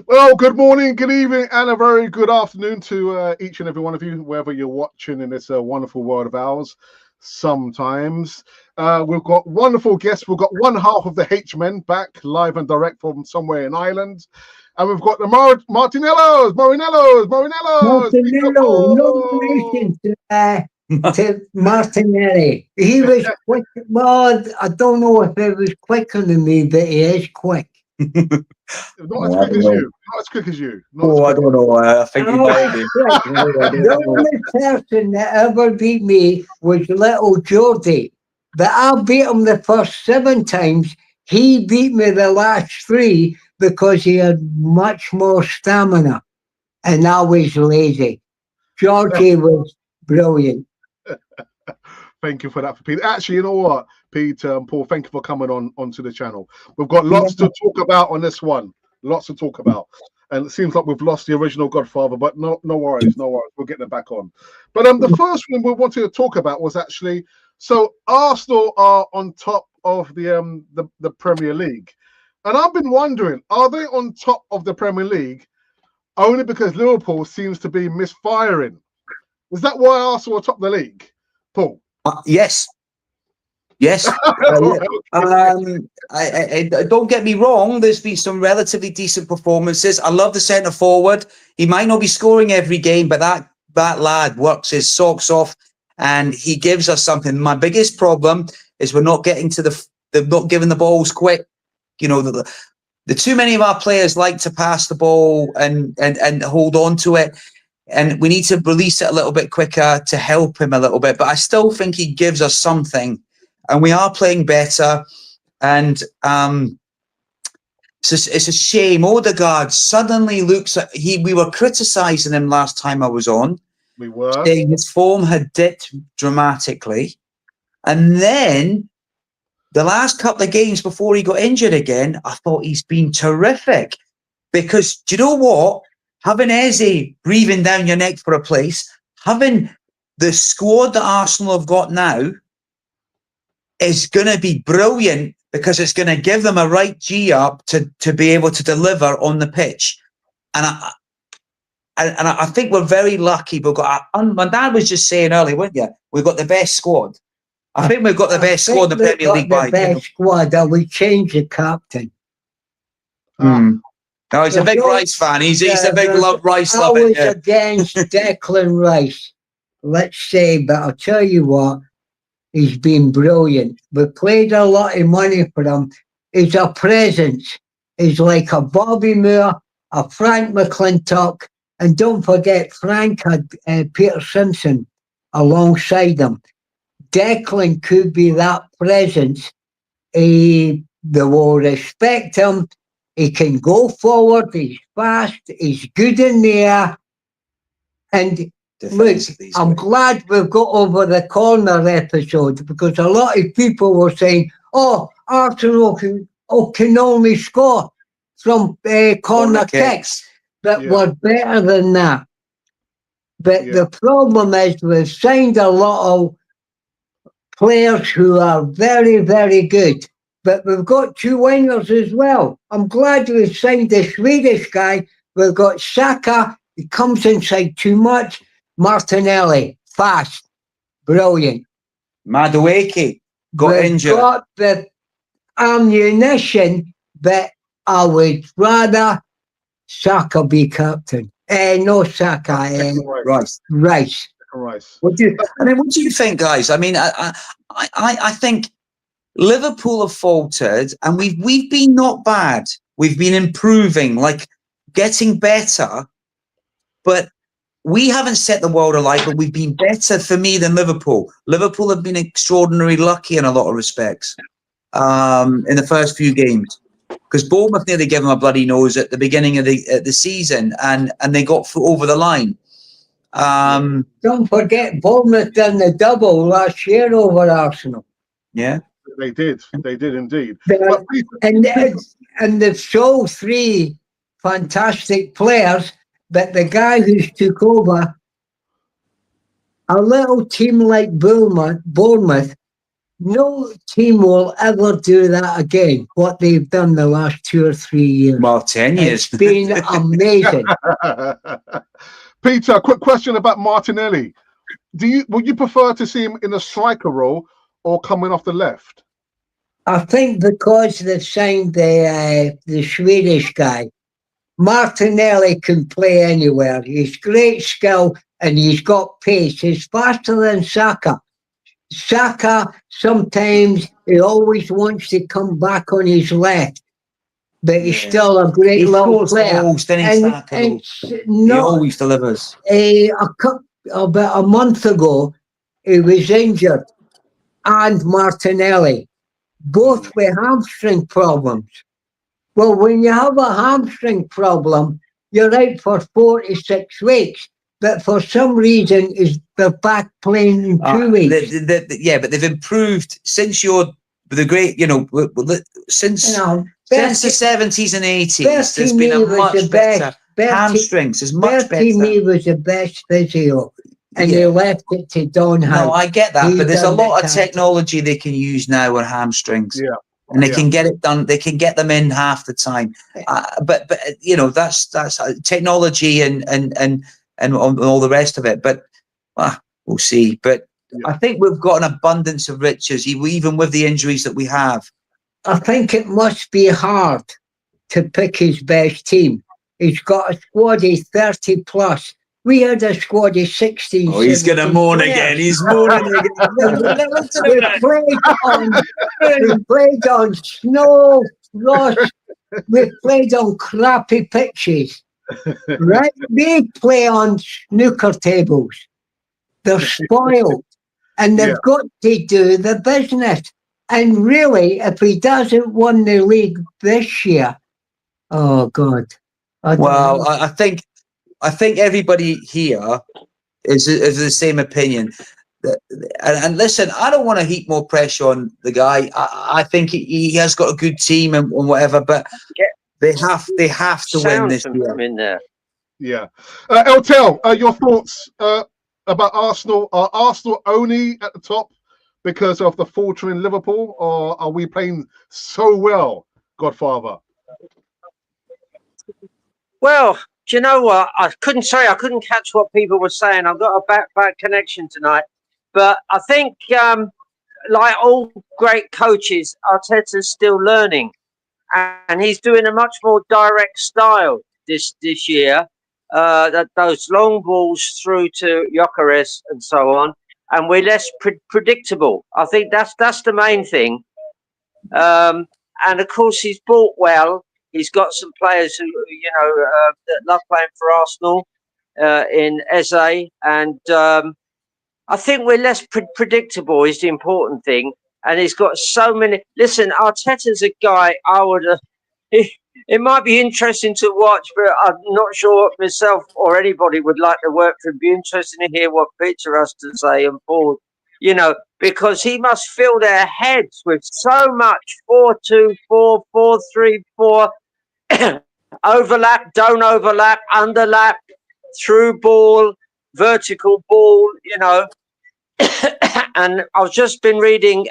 Well, good morning, good evening, and a very good afternoon to each and every one of you, wherever you're watching in this wonderful world of ours. Sometimes we've got wonderful guests. We've got one half of the H-Men back live and direct from somewhere in Ireland. And we've got the Martinellos. Martinello, no relation to Martinelli. He was quick. Well, I don't know if he was quicker than me, but he is quick. Not as quick as you. Not as quick as you. I don't know. I think he might be. The only person that ever beat me was little Geordie. But I beat him the first 7 times. He beat me the last 3 because he had much more stamina. And I was lazy. Georgie was brilliant. Thank you for that, Pete. Actually, you know what, Pete and Paul, thank you for coming onto the channel. We've got lots to talk about on this one. Lots to talk about. And it seems like we've lost the original Godfather, but no worries, no worries. We'll get them back on. But the first one we wanted to talk about was actually, so Arsenal are on top of the Premier League. And I've been wondering, are they on top of the Premier League only because Liverpool seems to be misfiring? Is that why Arsenal are top of the league, Paul? Yes. I don't get me wrong. There's been some relatively decent performances. I love the centre forward. He might not be scoring every game, but that lad works his socks off, and he gives us something. My biggest problem is we're not getting to the not giving the balls quick. You know, the too many of our players like to pass the ball and hold on to it. And we need to release it a little bit quicker to help him a little bit. But I still think he gives us something. And we are playing better. And it's a shame. Odegaard suddenly looks like we were criticising him last time I was on. We were. Saying his form had dipped dramatically. And then the last couple of games before he got injured again, I thought he's been terrific. Because do you know what? Having Eze breathing down your neck for a place, having the squad that Arsenal have got now is going to be brilliant because it's going to give them a right G up to be able to deliver on the pitch. And I think we're very lucky. We've got, my dad was just saying earlier, weren't you? We've got the best squad. I think we've got the best squad in the Premier League. The best squad. That we change the captain. No, he's a big Rice fan. He's a big Rice lover. I was against Declan Rice, let's say, but I'll tell you what, he's been brilliant. We paid a lot of money for him. He's a presence. He's like a Bobby Moore, a Frank McClintock, and don't forget, Frank had Peter Simpson alongside him. Declan could be that presence. They will respect him. He can go forward, he's fast, he's good in the air. And look, I'm glad we've got over the corner episode because a lot of people were saying, Arsenal can only score from corner kicks. But we're better than that. But the problem is we've signed a lot of players who are very, very good. But we've got 2 wingers as well. I'm glad we've signed the Swedish guy. We've got Saka, he comes inside too much. Martinelli, fast, brilliant. Madueke got injured. We've got the ammunition, but I would rather Saka be captain. No Saka, Rice. What do you think, guys? I mean, I think Liverpool have faltered, and we've been not bad. We've been improving, like getting better, but we haven't set the world alight. But we've been better for me than Liverpool. Liverpool have been extraordinarily lucky in a lot of respects in the first few games, because Bournemouth nearly gave them a bloody nose at the beginning of the season, and they got over the line. Don't forget, Bournemouth done the double last year over Arsenal. Yeah. They did indeed. And they've sold 3 fantastic players, but the guy who's took over, a little team like Bournemouth, No team will ever do that again, what they've done the last 2 or 3 years. Well, 10 years. It's been amazing. Peter, a quick question about Martinelli. Would you prefer to see him in a striker role or coming off the left? I think because they've signed the Swedish guy, Martinelli can play anywhere. He's great skill and he's got pace. He's faster than Saka. Saka, sometimes he always wants to come back on his left, but he's still a great little player. He always delivers. About a month ago, he was injured, and Martinelli, both with hamstring problems. Well, when you have a hamstring problem, you're out for 4 to 6 weeks. But for some reason, they're back playing in 2 weeks. Yeah, but they've improved since you're the great, since the 70s and 80s. There's been a much better hamstrings. Is much better. Bertie was the best physio, and they left it to Don Howe. No, I get that, but there's a lot of technology they can use now on hamstrings. Yeah. And they can get it done. They can get them in half the time. But that's technology and all the rest of it. But we'll see. But I think we've got an abundance of riches, even with the injuries that we have. I think it must be hard to pick his best team. He's got a squad of 30 plus. We had a squad of 16. Oh, he's going to moan again. He's moaning again. We played on snow, frost. We played on crappy pitches. Right? They play on snooker tables. They're spoiled. And they've got to do the business. And really, if he doesn't win the league this year, oh God. I think everybody here is the same opinion. And listen, I don't want to heap more pressure on the guy. I think he has got a good team and whatever, but they have to win this year. In there. Yeah. Eltel, your thoughts about Arsenal? Are Arsenal only at the top because of the faltering Liverpool, or are we playing so well, Godfather? Well, do you know what? I couldn't catch what people were saying. I've got a bad connection tonight. But I think, like all great coaches, Arteta's still learning. And he's doing a much more direct style this year. Those long balls through to Gyökeres and so on. And we're less predictable. I think that's the main thing. And, of course, he's bought well. He's got some players who, that love playing for Arsenal in Eze. And I think we're less predictable is the important thing. And he's got so many. Listen, Arteta's a guy I would. It might be interesting to watch, but I'm not sure myself or anybody would like to work for him. Be interesting to hear what Peter has to say and Paul. Because he must fill their heads with so much 4-2-4, 4-3-4, overlap, don't overlap, underlap, through ball, vertical ball, And I've just been reading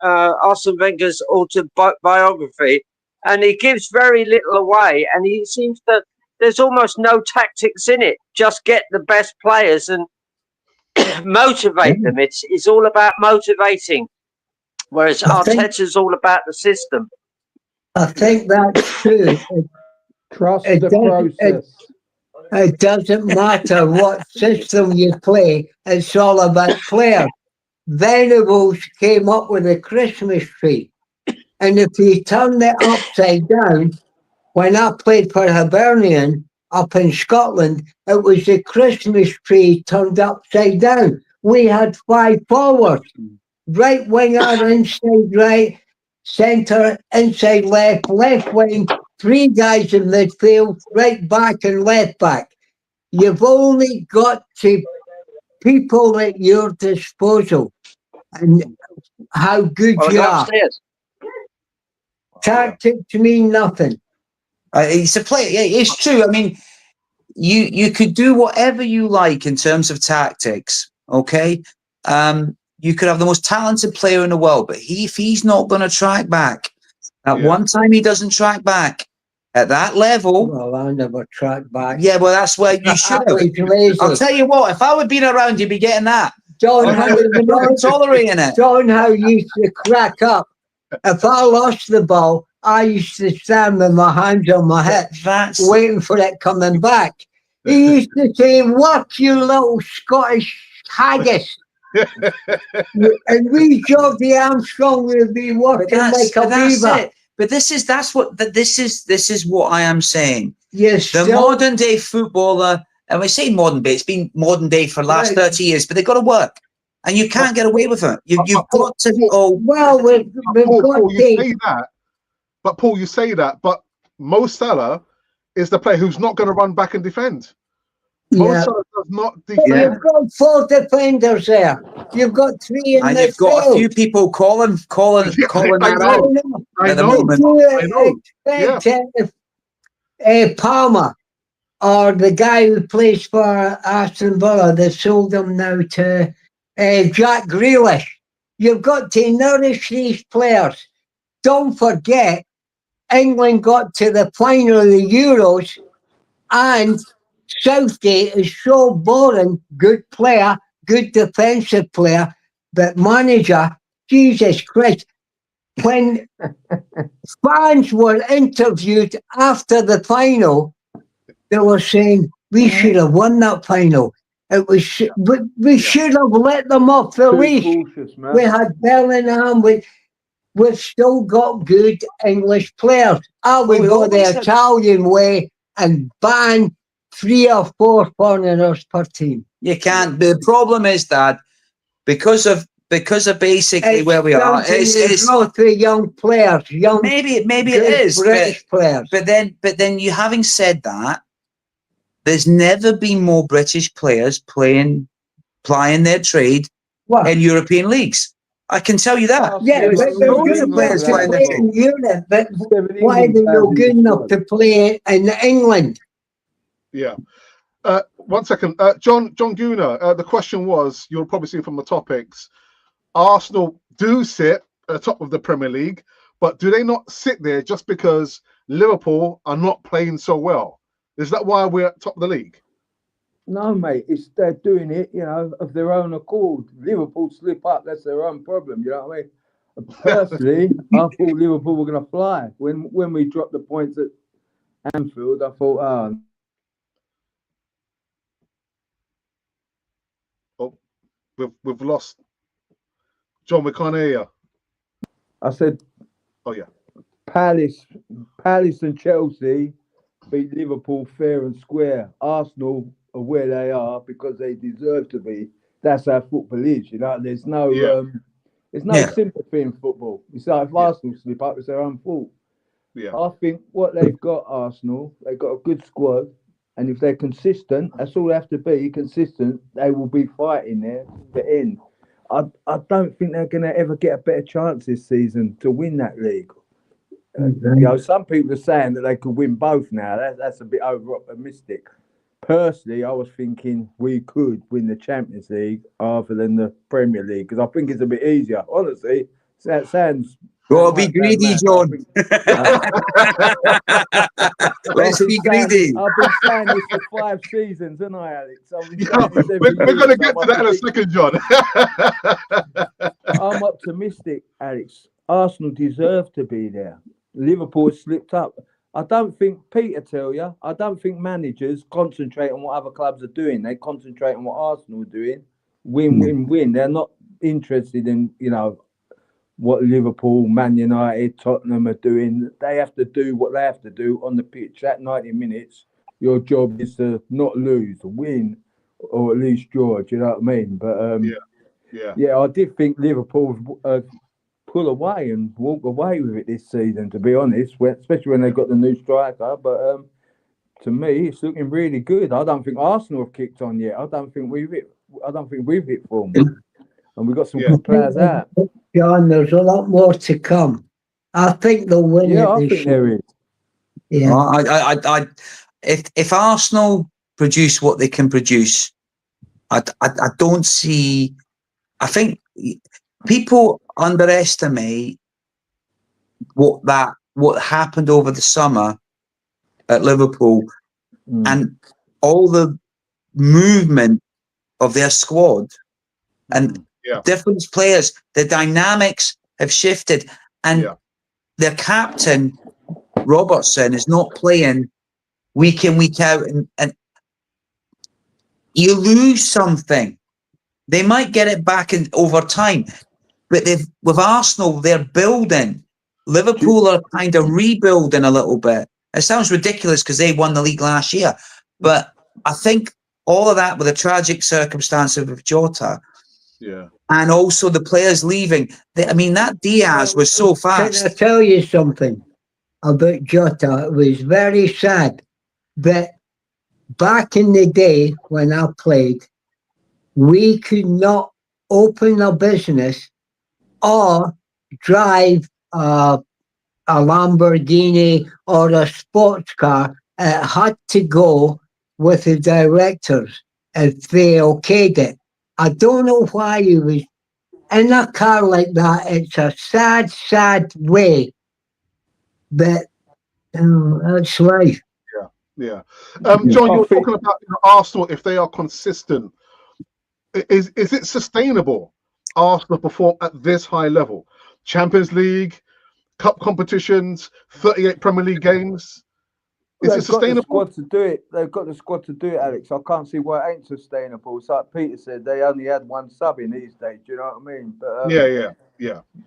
Arsene Wenger's autobiography, and he gives very little away, and he seems that there's almost no tactics in it. Just get the best players and motivate them. It's all about motivating, whereas Arteta's all about the system. I think that's true. Trust the process. It doesn't matter what system you play, it's all about players. Venables came up with a Christmas tree. And if you turn it upside down, when I played for Hibernian up in Scotland, it was the Christmas tree turned upside down. We had 5 forwards, right winger, inside right, centre, inside left, left wing, 3 guys in midfield, right back and left back. You've only got people at your disposal and how good you are. Upstairs. Tactics mean nothing. It's a play. It's true. I mean, you could do whatever you like in terms of tactics. Okay, you could have the most talented player in the world, but if he's not going to track back, at Yeah. one time he doesn't track back at that level. Well, I never tracked back. Yeah, well, that's where you should have. Lazy. I'll tell you what, if I would have been around, you'd be getting that. John, I would have been tolerating it. John, how you used to crack up. If I lost the ball, I used to stand with my hands on my hips, waiting for it coming back. He used to say, "What, you little Scottish haggis?" And we, Geordie Armstrong, would be working like a beaver. But this is what I am saying. Yes, the modern day footballer, and we say modern day, it's been modern day for the last 30 years, but they've got to work. And you can't get away with it. You've got to go. Well, we've Paul, you say that, but Paul, you say that, but Mo Salah is the player who's not going to run back and defend. Mo Salah does not defend. You've got 4 defenders there. You've got 3 in the And you've got a few people calling that out at the moment. I know. Palmer, or the guy who plays for Aston Villa, they sold him now to Jack Grealish. You've got to nourish these players. Don't forget, England got to the final of the Euros, and Southgate is so boring. Good player, good defensive player, but manager, Jesus Christ. When fans were interviewed after the final, they were saying, we should have won that final. It was we should have let them off the leash. We had Bellingham. We've still got good English players. We go the Italian way and ban 3 or 4 foreigners per team. You can't. The problem is that because of basically where we are, it's growth of young players, maybe it is British players. But then you, having said that, there's never been more British players plying their trade in European leagues. I can tell you that. Yeah, but they're good players to play in Europe, but why are they not good enough to play in England? Yeah. 1 second. John Guna, the question was, you'll probably see from the topics, Arsenal do sit at the top of the Premier League, but do they not sit there just because Liverpool are not playing so well? Is that why we're at top of the league? No, mate. They're doing it, of their own accord. Liverpool slip up, that's their own problem. You know what I mean? Personally, I thought Liverpool were going to fly. When we dropped the points at Anfield, I thought, we've lost. John, we can't hear you. I said, Palace and Chelsea beat Liverpool fair and square. Arsenal are where they are because they deserve to be. That's how football is, There's no sympathy in football. It's like if Arsenal slip up, it's their own fault. Yeah. I think what they've got, Arsenal, they've got a good squad, and if they're consistent, that's all they have to be. Consistent, they will be fighting there to the end. I don't think they're going to ever get a better chance this season to win that league. Some people are saying that they could win both now. That's a bit over-optimistic. Personally, I was thinking we could win the Champions League rather than the Premier League because I think it's a bit easier. Honestly, that sounds... Well, be greedy, John. Let's be greedy. I've been saying this for 5 seasons, haven't I, Alex? We're going to get to that in a second, John. I'm optimistic, Alex. Arsenal deserve to be there. Liverpool slipped up. I don't think managers concentrate on what other clubs are doing. They concentrate on what Arsenal are doing. Win. They're not interested in, what Liverpool, Man United, Tottenham are doing. They have to do what they have to do on the pitch. That 90 minutes, your job is to not lose, to win, or at least draw. Do you know what I mean? But I did think Liverpool pull away and walk away with it this season, to be honest, especially when they got the new striker. But to me, it's looking really good. I don't think Arsenal have kicked on yet. I don't think we've hit form. And we've got some good players out. John, there's a lot more to come. I think they'll win it. I think there is. Yeah. If Arsenal produce what they can produce, I don't see. I think people underestimate what happened over the summer at Liverpool and all the movement of their squad and different players. The dynamics have shifted, and their captain Robertson is not playing week in, week out, and you lose something. They might get it back in over time, but with Arsenal, they're building. Liverpool are kind of rebuilding a little bit. It sounds ridiculous because they won the league last year, but I think all of that with the tragic circumstance of Jota, and also the players leaving. That Diaz was so fast. Can I tell you something about Jota? It was very sad that back in the day when I played, we could not open a business or drive a Lamborghini or a sports car. It had to go with the directors if they okayed it. I don't know why he was in a car like that. It's a sad, sad way, but that's life. Yeah. John, you're talking about Arsenal. If they are consistent, is it sustainable? Arsenal perform at this high level, Champions League, cup competitions, 38 Premier League games. Is it sustainable? They've got the squad to do it, Alex. I can't see why it ain't sustainable. It's like Peter said, they only had one sub in these days. Do you know what I mean? But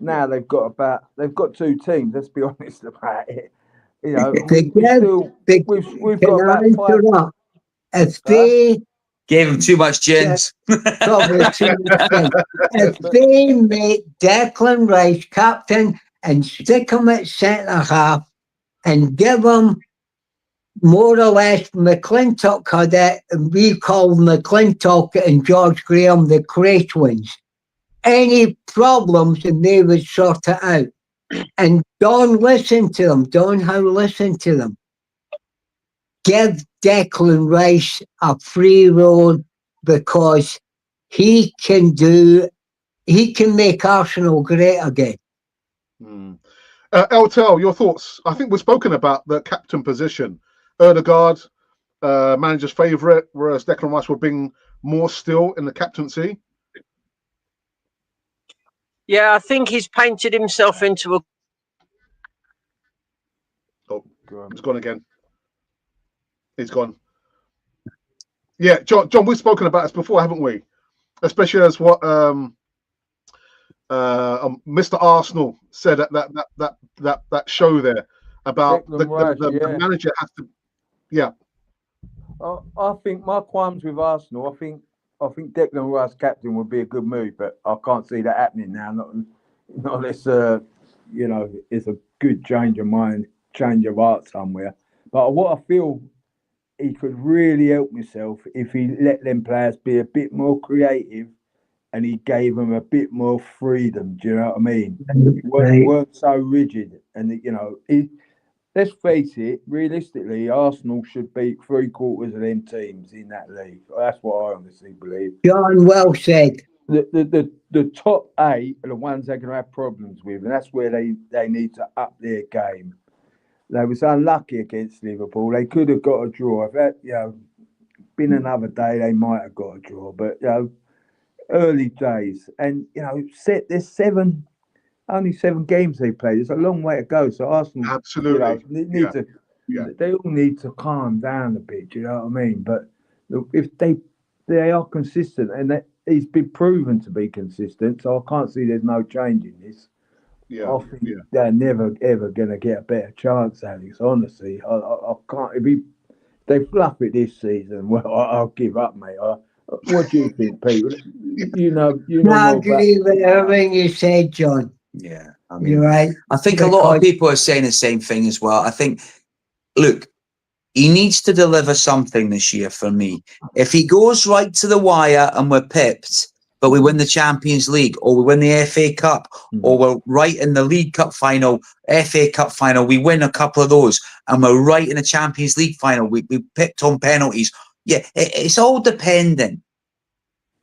now they've got two teams. Let's be honest about it. You know, we've got about 5. If they gave him too much gins, probably too much gins. If they make Declan Rice captain and stick him at centre half and give him more or less McClintock had it, and we call McClintock and George Graham the great ones. Any problems and they would sort it out. And don't listen to them. Don't listen to them. Give Declan Rice a free roll because he can make Arsenal great again. LTL, your thoughts? I think we've spoken about the captain position. Erdegaard, manager's favourite, whereas Declan Rice will bring more still in the captaincy. Yeah, I think he's painted himself into a... Oh, he's gone again. He's gone. Yeah, John, we've spoken about this before, haven't we? Especially as what Mr. Arsenal said at that show there about the manager has to. Yeah. I think my qualms with Arsenal. I think Declan Rice captain would be a good move, but I can't see that happening now. Not unless it's a good change of mind, change of heart somewhere. But what I feel he could really help himself if he let them players be a bit more creative and he gave them a bit more freedom. Do you know what I mean? Weren't so rigid. And, let's face it, realistically, Arsenal should beat 3/4 of them teams in that league. That's what I honestly believe. John, well said. The top 8 are the ones they're going to have problems with, and that's where they need to up their game. They was unlucky against Liverpool. They could have got a draw. If that, been another day, they might have got a draw. But early days, and there's only 7 games they played. There's a long way to go. So Arsenal, absolutely, they all need to calm down a bit. Do you know what I mean? But if they are consistent, and he's been proven to be consistent, so I can't see there's no change in this. I think they're never ever going to get a better chance, Alex. Honestly, I can't. If they fluff it this season, well, I'll give up, mate. What do you think, Pete? You know. I agree with everything you said, John. Yeah, you're right. I think a lot of people are saying the same thing as well. I think, look, he needs to deliver something this year for me. If he goes right to the wire and we're pipped, but we win the Champions League, or we win the FA Cup, or we're right in the League Cup final, FA Cup final, we win a couple of those, and we're right in the Champions League final, we picked on penalties. Yeah, it's all dependent.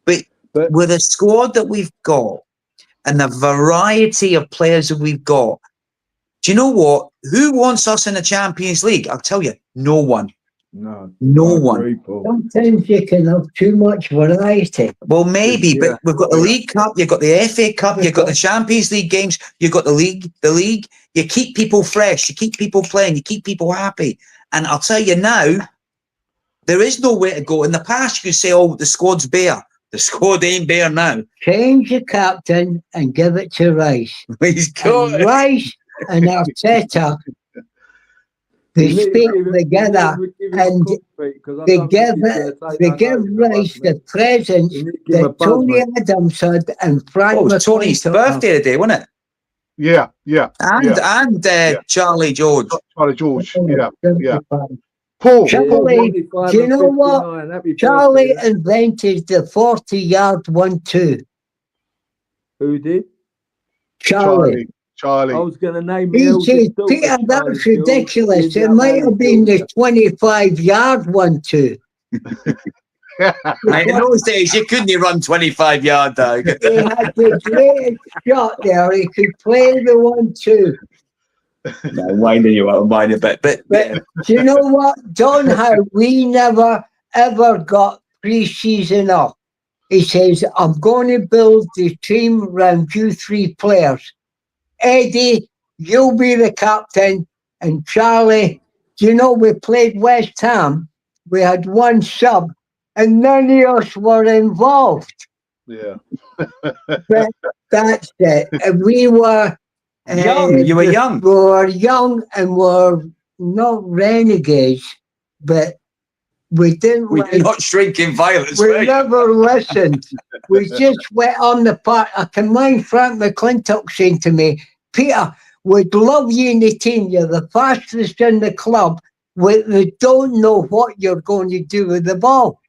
But with the squad that we've got, and the variety of players that we've got. Do you know what? Who wants us in the Champions League? I'll tell you, no one. No one. Sometimes you can have too much variety. Well, maybe, Yeah. but we've got the League Cup, you've got the FA Cup, you've got the Champions League games, you've got the league. You keep people fresh, you keep people playing, you keep people happy. And I'll tell you now, there is nowhere to go. In the past, you could say, oh, the squad's bare. The squad ain't bare now. Change the captain and give it to Rice. He's got And it. Rice and Arteta, they speak together and they give Rice the presence that Tony Adams had and Frank Oh, it was Tony's birthday today, wasn't it? Yeah. And Charlie George. Charlie George. Yeah. Paul, Paul. Charlie, do you know what? Charlie invented the 40-yard 1-2. Who did? Charlie. I was going to name He said, Peter, that's ridiculous. It might have been the 25-yard 1-2. In those days, you couldn't run 25 yards, though. He had the greatest shot there. He could play the 1-2. No, winding you up, mind a bit. But Do you know what, John? How we never ever got pre-season off. He says, I'm going to build the team around you 3 players. Eddie, you'll be the captain. And Charlie, do you know we played West Ham? We had 1 sub and none of us were involved. Yeah. But that's it. And we were young. You were young. We were young and were not renegades, but we didn't. We're not shrinking violence. We never listened. We just went on the part. I can mind Frank McClintock saying to me, Peter, we'd love you in the team. You're the fastest in the club. We don't know what you're going to do with the ball.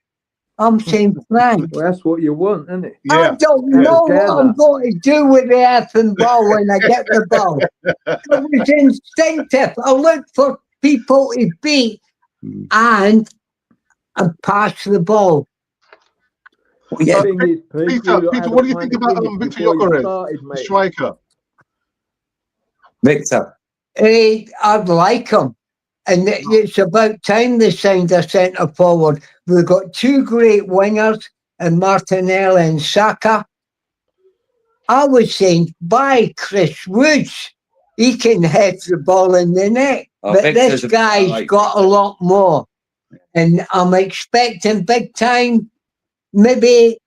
I'm saying, Frank. Well, that's what you want, isn't it? Yeah. I don't know what I'm going to do with the effing ball when I get the ball. It was instinctive. I looked for people to beat and pass the ball. Yeah. Peter, what do you think about Victor Gyökeres, striker? Victor. I'd like him. And it's about time they signed a centre forward. We've got 2 great wingers and Martinelli and Saka. I was saying, buy Chris Woods. He can head the ball in the net. But Victor's this guy's got a lot more. And I'm expecting big time, maybe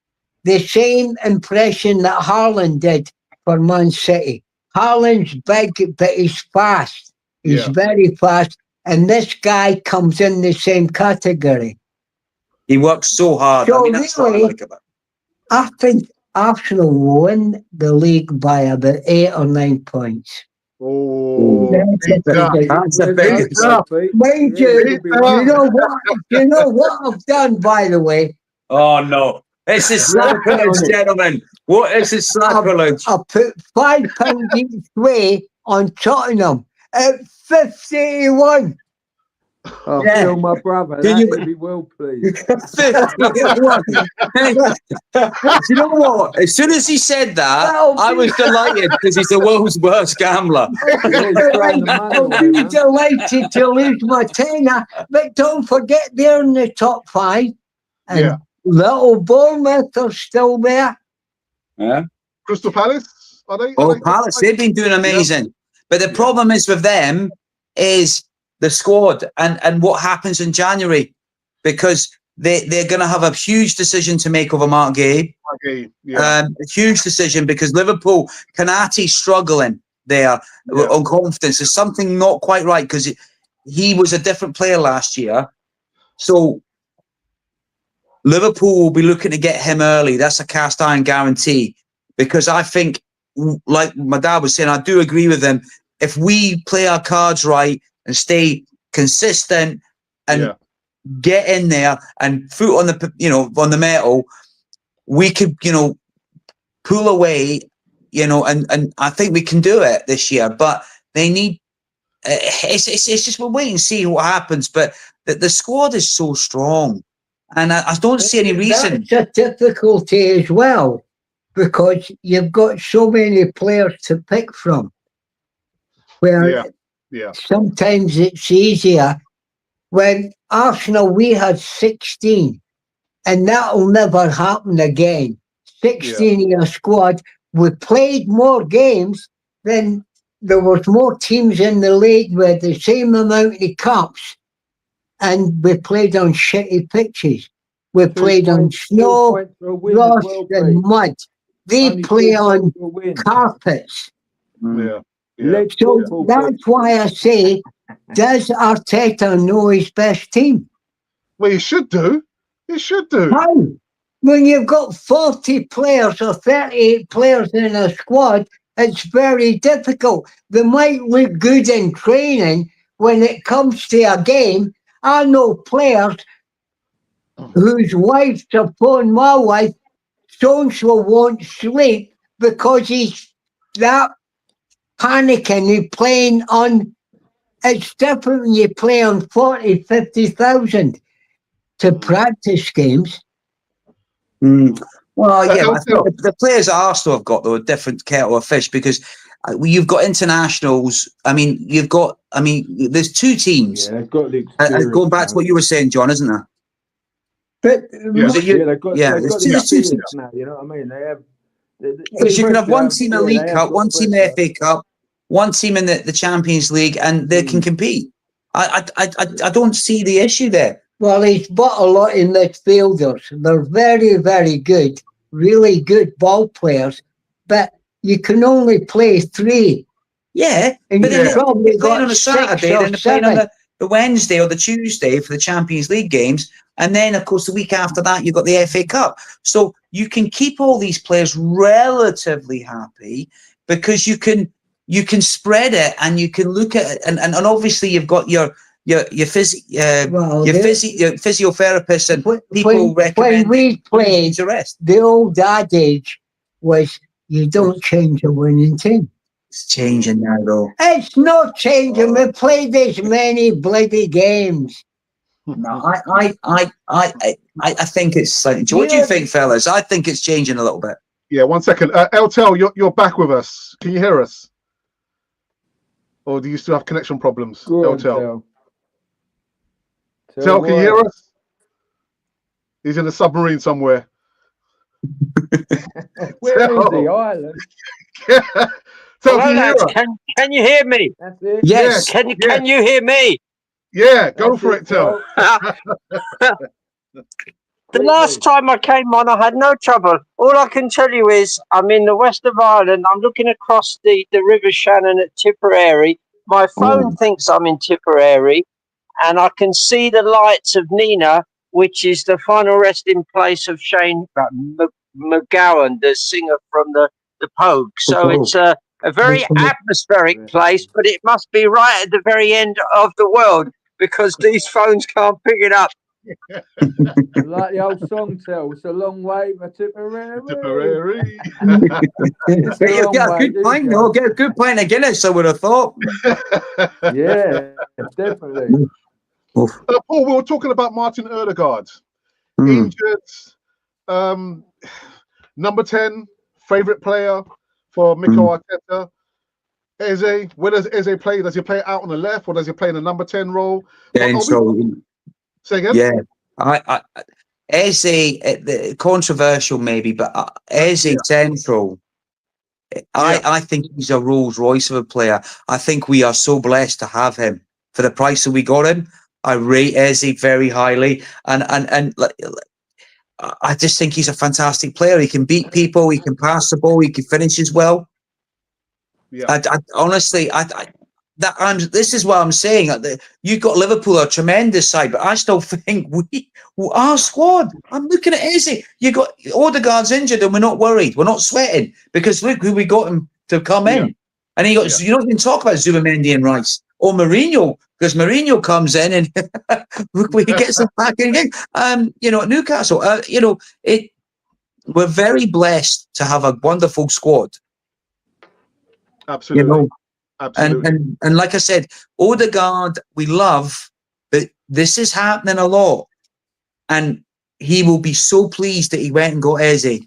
the same impression that Haaland did for Man City. Haaland's big, but he's fast. He's very fast. And this guy comes in the same category. He works so hard. So I mean, that's what I like about him. I think Arsenal will win the league by about 8 or 9 points. Oh, that's a big Mind you, you know what I've done, by the way? Oh, no. This is sacrilege, gentlemen. What is this sacrilege? I put £5 each way on Tottenham at 51. Oh, Phil, my brother, that would be well pleased. You know what? As soon as he said that, I was delighted because he's the world's worst gambler. I'll be delighted to lose my tenner, but don't forget they're in the top 5. And little Bournemouth are still there. Yeah. Crystal Palace, are they? Palace, they've been doing amazing. Yeah. But the problem is with them is the squad and what happens in January, because they're going to have a huge decision to make over Mark Gay. A huge decision because Liverpool, Konate's struggling there on confidence. There's something not quite right because he was a different player last year. So Liverpool will be looking to get him early. That's a cast iron guarantee, because I think, like my dad was saying, I do agree with him. If we play our cards right and stay consistent and get in there and foot on the, on the metal, we could, pull away, and I think we can do it this year. But they need, it's just we'll wait and see what happens. But the squad is so strong, and I don't see any reason. That's a difficulty as well, because you've got so many players to pick from. Where sometimes it's easier. When Arsenal, we had 16, and that'll never happen again. 16 in a squad. We played more games than there was more teams in the league with the same amount of cups, and we played on shitty pitches. We played on snow, rust, and mud. They play on carpets. So that's why I say, does Arteta know his best team? Well, he should do. He should do. How? When you've got 40 players or 38 players in a squad, it's very difficult. They might look good in training. When it comes to a game, I know players whose wives have phoned my wife, so-and-so won't sleep because he's that panicking. He's playing on, it's different when you play on 40, 50,000 to practice games. Well, yeah, but I think the players at Arsenal have got, though, a different kettle of fish because you've got internationals. I mean, there's two teams. Yeah, they've got the experience. Going back to what you were saying, John, isn't there? But they've got the experience now, you know what I mean? They have. Because you can have one team in the League Cup, one team in the FA Cup, one team in the Champions League, and they can compete. I don't see the issue there. Well, he's bought a lot in midfielders. They're very, very good, really good ball players, but you can only play 3. Yeah, and but they're playing on a Saturday, then they're playing on the Wednesday or the Tuesday for the Champions League games, and then, of course, the week after that, you've got the FA Cup. So you can keep all these players relatively happy because you can spread it and you can look at it, and obviously you've got your physiotherapists and people recommend when we played to rest. The old adage was you don't change a winning team. It's changing now, though. It's not changing. We played this many bloody games. No, I think it's. What do you think, fellas? I think it's changing a little bit. Yeah, 1 second. Eltel, you're back with us. Can you hear us? Or do you still have connection problems? Eltel. Tel, can you hear us? He's in a submarine somewhere. Where is the island? Tel, can you hear us? Can you hear me? That's it. Yes. Can you hear me? Yeah, go for it, Tel. The last time I came on, I had no trouble. All I can tell you is I'm in the west of Ireland. I'm looking across the River Shannon at Tipperary. My phone thinks I'm in Tipperary, and I can see the lights of Nina, which is the final resting place of Shane McGowan, the singer from the Pogue. So it's a very atmospheric place, but it must be right at the very end of the world because these phones can't pick it up. Like the old song tells, it's a long way to Tipperary. You've got a good pint, though. Get a good pint of Guinness, I would have thought. Yeah, definitely. Paul, we were talking about Martin Ødegaard. Injured. Number 10, favourite player for Mikel Arteta. Eze, where does Eze play? Does he play out on the left or does he play in a number 10 role? Say again? Yeah, Eze, controversial maybe, but Eze central. I think he's a Rolls Royce of a player. I think we are so blessed to have him for the price that we got him. I rate Eze very highly, and I just think he's a fantastic player. He can beat people, he can pass the ball, he can finish as well. Yeah, honestly, this is what I'm saying. You've got Liverpool, a tremendous side, but I still think our squad. I'm looking at Eze. You got Odegaard's injured, and we're not worried. We're not sweating because look who we got him to come in, and he got. You don't even talk about Zubimendi and Rice or Mourinho because Mourinho comes in and he gets them back in again. At Newcastle, we're very blessed to have a wonderful squad. Absolutely. Absolutely. And like I said, Odegaard, we love, but this is happening a lot. And he will be so pleased that he went and got Eze.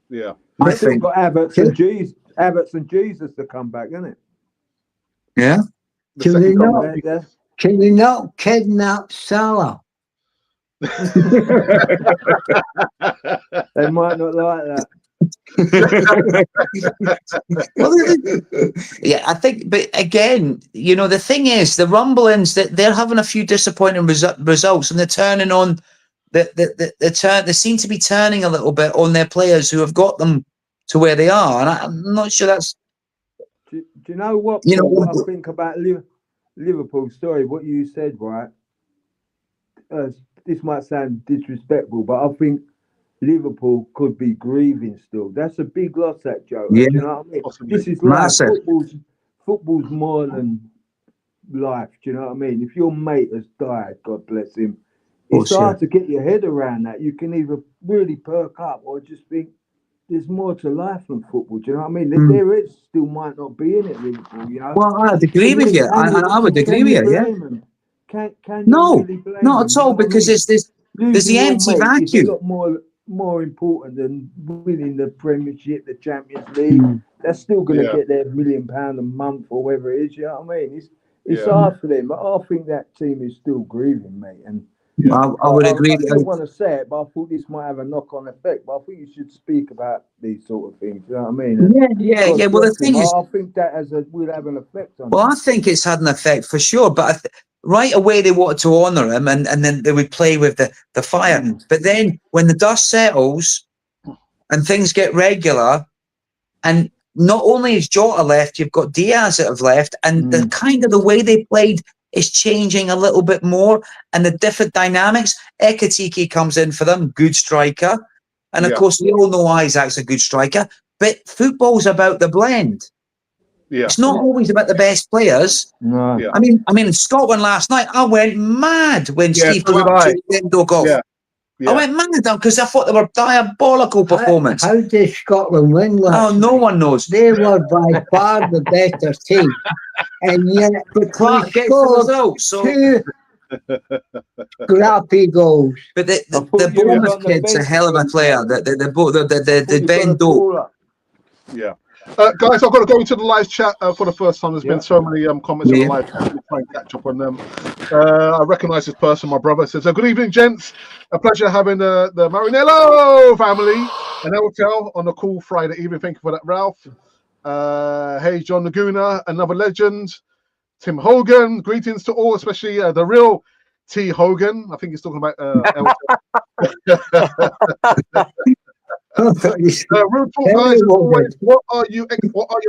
Yeah. I They've still think. got Havertz and Jesus to come back, isn't it? Yeah. The Can second you coming not? of Jesus. Can you not kidnap Salah? They might not like that. Well, yeah, I think, but again, you know, the thing is, the rumblings that they're having a few disappointing results, and they're turning on they seem to be turning a little bit on their players who have got them to where they are, and I'm not sure that's. Do you know what, You know, Paul, what I think about Liverpool? Sorry, what you said, right? This might sound disrespectful, but I think Liverpool could be grieving still. That's a big loss, that Joe. Yeah. Do you know what I mean? Possibly. This is life. Massive. Football's more than life. Do you know what I mean? If your mate has died, God bless him, it's hard to get your head around that. You can either really perk up or just think there's more to life than football. Do you know what I mean? There is still might not be in it, Liverpool. You know. Well, I'd agree with you. I would agree with you. Yeah. Them? Can you No, really blame not them? at You know all, what I because mean? there's Losing the your empty mate is a vacuum. lot more important than winning the Premiership, the Champions League. They're still going to get their £1 million a month or whatever it is. You know what I mean? It's hard for them, but I think that team is still grieving, mate. And I would agree. I don't want to say it, but I thought this might have a knock-on effect. But I think you should speak about these sort of things. You know what I mean? And Yeah. God Well, the bless thing him. is, I think that will have an effect on well, them. I think it's had an effect for sure. But right away, they wanted to honour him, and then they would play with the fire. But then, when the dust settles and things get regular, and not only is Jota left, you've got Diaz that have left, and the kind of the way they played is changing a little bit more, and the different dynamics. Ekitike comes in for them, good striker, and of course we all know Isaac's a good striker. But football's about the blend. Yeah. It's not always about the best players. No. Yeah. I mean, in Scotland last night, I went mad when Steve so did Clark I. took the end goal. Yeah. I went mad because I thought they were diabolical performance. How did Scotland win last Oh, no night? one knows. They were by far the better team. And yet, Clark gets the scored result. So, two scrappy goals. but the you was Bournemouth on the kid's a bench, hell of a player. The Ben Doak. Yeah. Guys, I've got to go into the live chat for the first time. There's been so many comments on the live chat. We'll try and catch up on them. I recognise this person, my brother. Says, good evening, gents. A pleasure having the Marinello family and Eltel on a cool Friday evening. Thank you for that, Ralph. Hey, John Laguna, another legend. Tim Hogan, greetings to all, especially the real T. Hogan. I think he's talking about Eltel. Real talk, guys, as always, what are your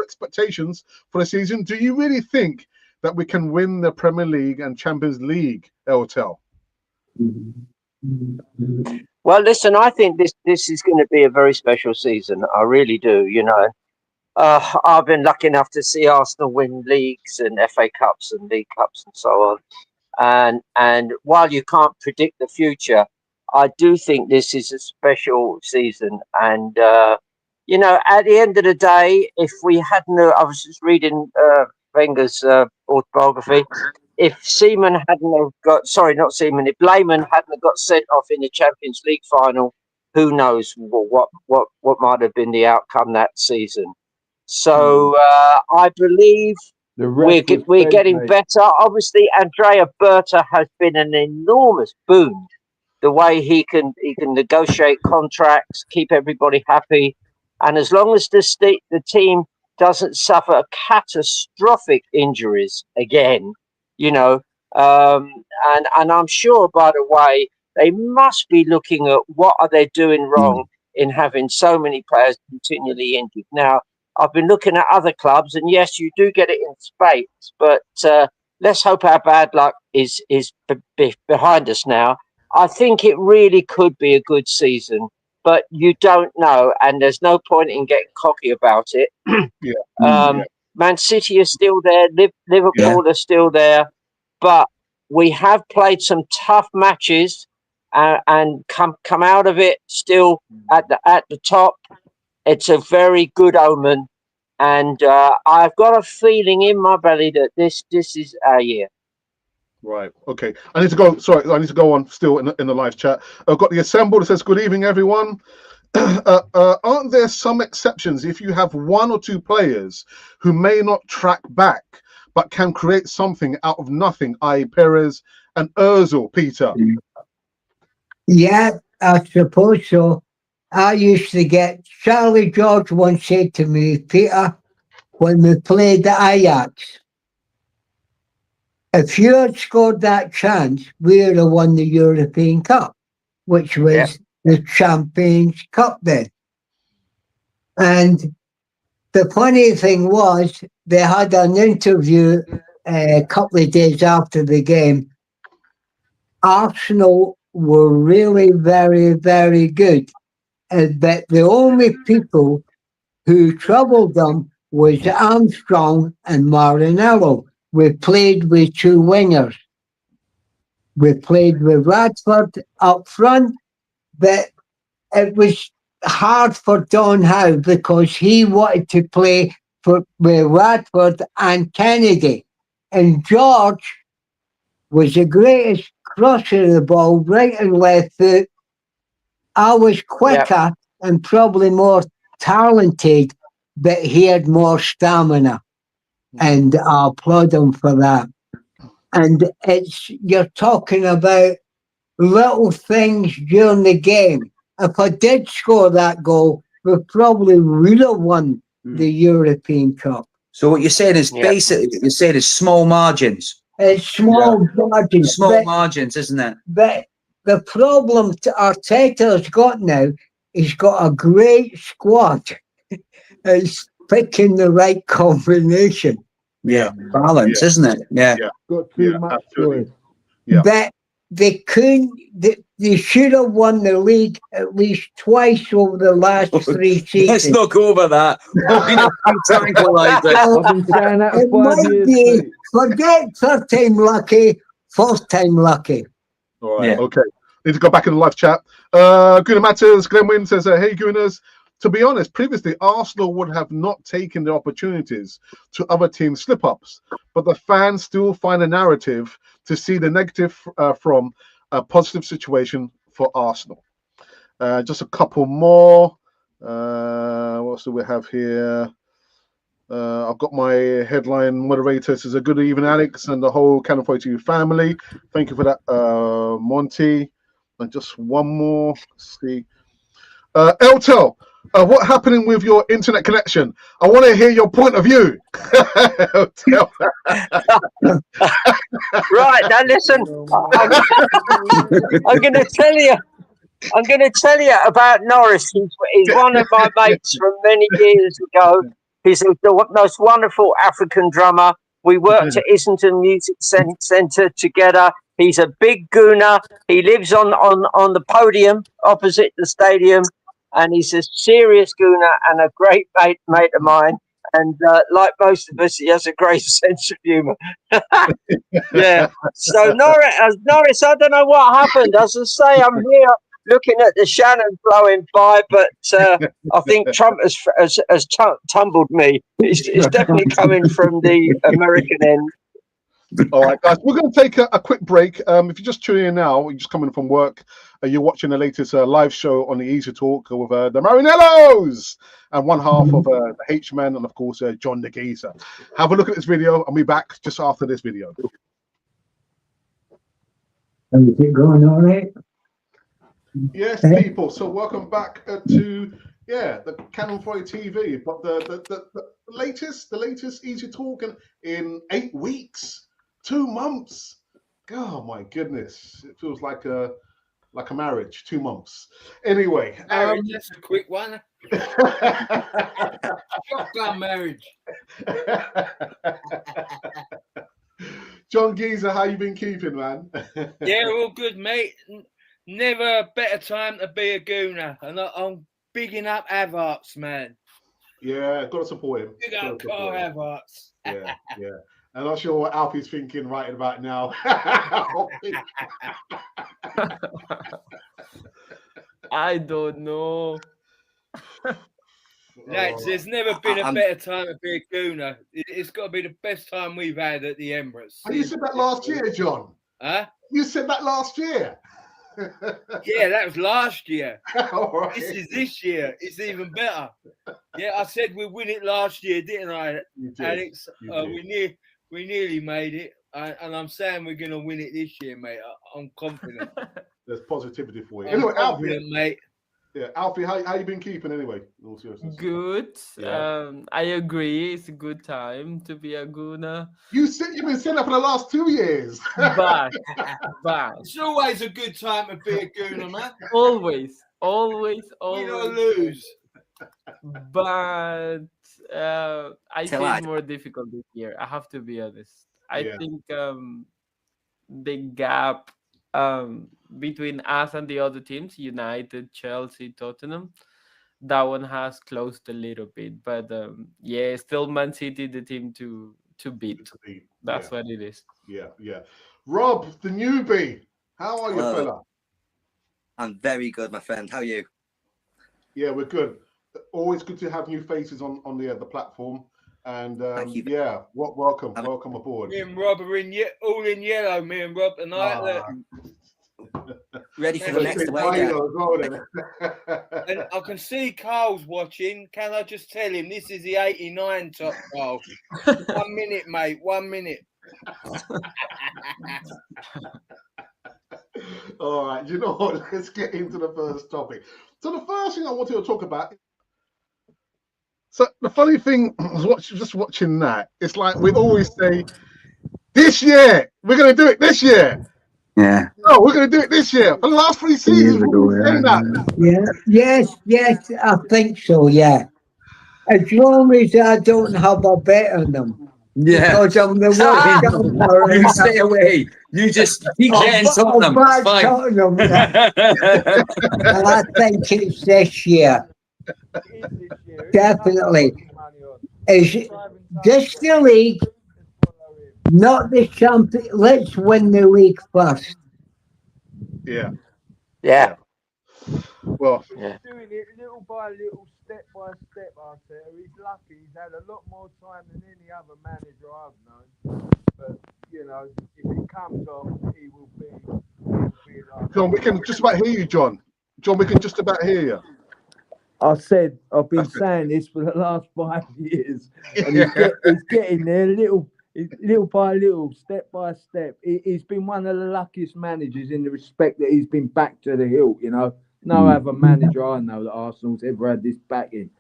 expectations for the season? Do you really think that we can win the Premier League and Champions League, Eltel? Well, listen, I think this is going to be a very special season. I really do. You know, I've been lucky enough to see Arsenal win leagues and FA Cups and League Cups and so on. And while you can't predict the future, I do think this is a special season. And, you know, at the end of the day, if we hadn't, I was just reading Wenger's autobiography. If Seaman hadn't have got, sorry, not Seaman, if Lehmann hadn't have got sent off in the Champions League final, who knows what might have been the outcome that season. So I believe we're getting better. Obviously, Andrea Berta has been an enormous boon. The way he can negotiate contracts, keep everybody happy, and as long as the team doesn't suffer catastrophic injuries again, you know, and I'm sure, by the way, they must be looking at what are they doing wrong in having so many players continually injured. Now, I've been looking at other clubs, and yes, you do get it in spades, but let's hope our bad luck is behind us now. I think it really could be a good season, but you don't know, and there's no point in getting cocky about it. Man City is still there, Liverpool are still there, but we have played some tough matches and come out of it still at the top. It's a very good omen, and I've got a feeling in my belly that this is our year. Right. Okay. I need to go. Sorry, I need to go on still in the live chat. I've got the assemble that says, good evening, everyone. Aren't there some exceptions if you have one or two players who may not track back but can create something out of nothing, i.e. Perez and Ozil, Peter? Yeah, I suppose so. I used to get, Charlie George once said to me, Peter, when we played the Ajax, if you had scored that chance, we would have won the European Cup, which was the Champions Cup then. And the funny thing was, they had an interview a couple of days after the game. Arsenal were really very, very good. But the only people who troubled them was Armstrong and Marinello. We played with two wingers. We played with Radford up front, but it was hard for Don Howe because he wanted to play with Radford and Kennedy. And George was the greatest crosser of the ball, right and left foot. I was quicker and probably more talented, but he had more stamina. And I applaud him for that. And you're talking about little things during the game. If I did score that goal, we probably would have won the European Cup. So what you're saying is basically, you're saying is small margins. It's small margins. Small margins, isn't it? But the problem Arteta's got now, he's got a great squad. He's picking the right combination. Yeah, balance, isn't it? Yeah. Got too much choice. Yeah. But they couldn't. They should have won the league at least twice over the last 3 seasons. Let's not go over that. I've been saying that It for 5 might years. be, mate. forget third time lucky, fourth time lucky. All right, okay. Need to go back in the live chat. Gunnar Matters, Glenn Wynn says, hey, Gunners. To be honest, previously, Arsenal would have not taken the opportunities to other teams' slip-ups, but the fans still find a narrative to see the negative from a positive situation for Arsenal. Just a couple more. What else do we have here? I've got my headline moderator. Says a good evening, Alex, and the whole Cannon 42 family. Thank you for that, Monty. And just one more. Let's see. Eltel, what happening with your internet connection? I want to hear your point of view. Right, now listen. I'm going to tell you. I'm going to tell you about Norris. He's one of my mates from many years ago. He's the most wonderful African drummer. We worked at Islington Music Centre together. He's a big gooner. He lives on the podium opposite the stadium, and he's a serious gooner and a great mate of mine. And like most of us, he has a great sense of humour. Yeah. So Norris, I don't know what happened. As I say, I'm here looking at the Shannon flowing by, but I think Trump has tumbled me. It's definitely coming from the American end. All right, guys, we're going to take a quick break. If you're just tuning in now, you're just coming from work, you're watching the latest live show on the Easy Talk with the Marinellos and one half of the H-Man and, of course, John the Geezer. Have a look at this video, and we'll be back just after this video. Is it going all right? Yes, people. So welcome back to the Cannon 40 TV, but the latest Easy Talk in 8 weeks, 2 months. Oh my goodness, it feels like a marriage. 2 months. Anyway, that's a quick one. Shotgun marriage. John Geezer, how you been keeping, man? Yeah, all good, mate. Never a better time to be a gooner, and I'm bigging up Havertz, man. Yeah, got to support him. Big up Carl Havertz. Yeah. I'm not sure what Alfie's thinking right about now. I don't know. Lads, there's never been a better time to be a gooner. It's got to be the best time we've had at the Emirates. You said that last year, John. Huh? You said that last year. Yeah, that was last year. All right. This year. It's even better. Yeah, I said we'd win it last year, didn't I, You did. Alex? You did. We nearly made it, and I'm saying we're going to win it this year, mate. I'm confident. There's positivity for you. I'm Anyway, confident, Alfie. mate. Yeah, Alfie, how you been keeping anyway? In all seriousness. Good. Yeah. I agree. It's a good time to be a Gooner. You've been saying that for the last 2 years. But It's always a good time to be a gooner, man. always. Win or lose. But I Till feel I- more difficult this year. I have to be honest. I Yeah. think the gap between us and the other teams, United, Chelsea, Tottenham, that one has closed a little bit. But yeah, still Man City the team to beat. That's what it is. Yeah, yeah. Rob, the newbie, how are you, Hello. fella? I'm very good, my friend. How are you? Yeah, we're good. Always good to have new faces on the platform. And Thank you. yeah, welcome aboard. Me and Rob are all in yellow, me and Rob tonight. Ready for the next away game. And I can see Carl's watching. Can I just tell him this is the 89 top goal? 1 minute, mate. 1 minute. All right, you know what? Let's get into the first topic. So the first thing I wanted to talk about. So the funny thing was just watching that. It's like we always say, "This year we're going to do it. This year." Yeah. No, we're going to do it this year. For the last 3 seasons, we've been saying that. Yeah, yes, I think so, yeah. As long as I don't have a bet on them. Yeah. Because I'm the worst You stay away. You just keep getting Tottenham. I'll It's fine. Tottenham, yeah. And I think it's this year. Definitely. Is just the league, not the champion. Let's win the league first. Yeah. Yeah. Well, He's doing it little by little, step by step, Arteta. He's lucky. He's had a lot more time than any other manager I've known. But, you know, if it comes off, he will be like... John, we can just about hear you, John. John, we can just about hear you. I said, I've been saying this for the last 5 years. And he's getting there little by little, step by step. He's been one of the luckiest managers in the respect that he's been back to the hilt, you know. No other manager I know that Arsenal's ever had this backing.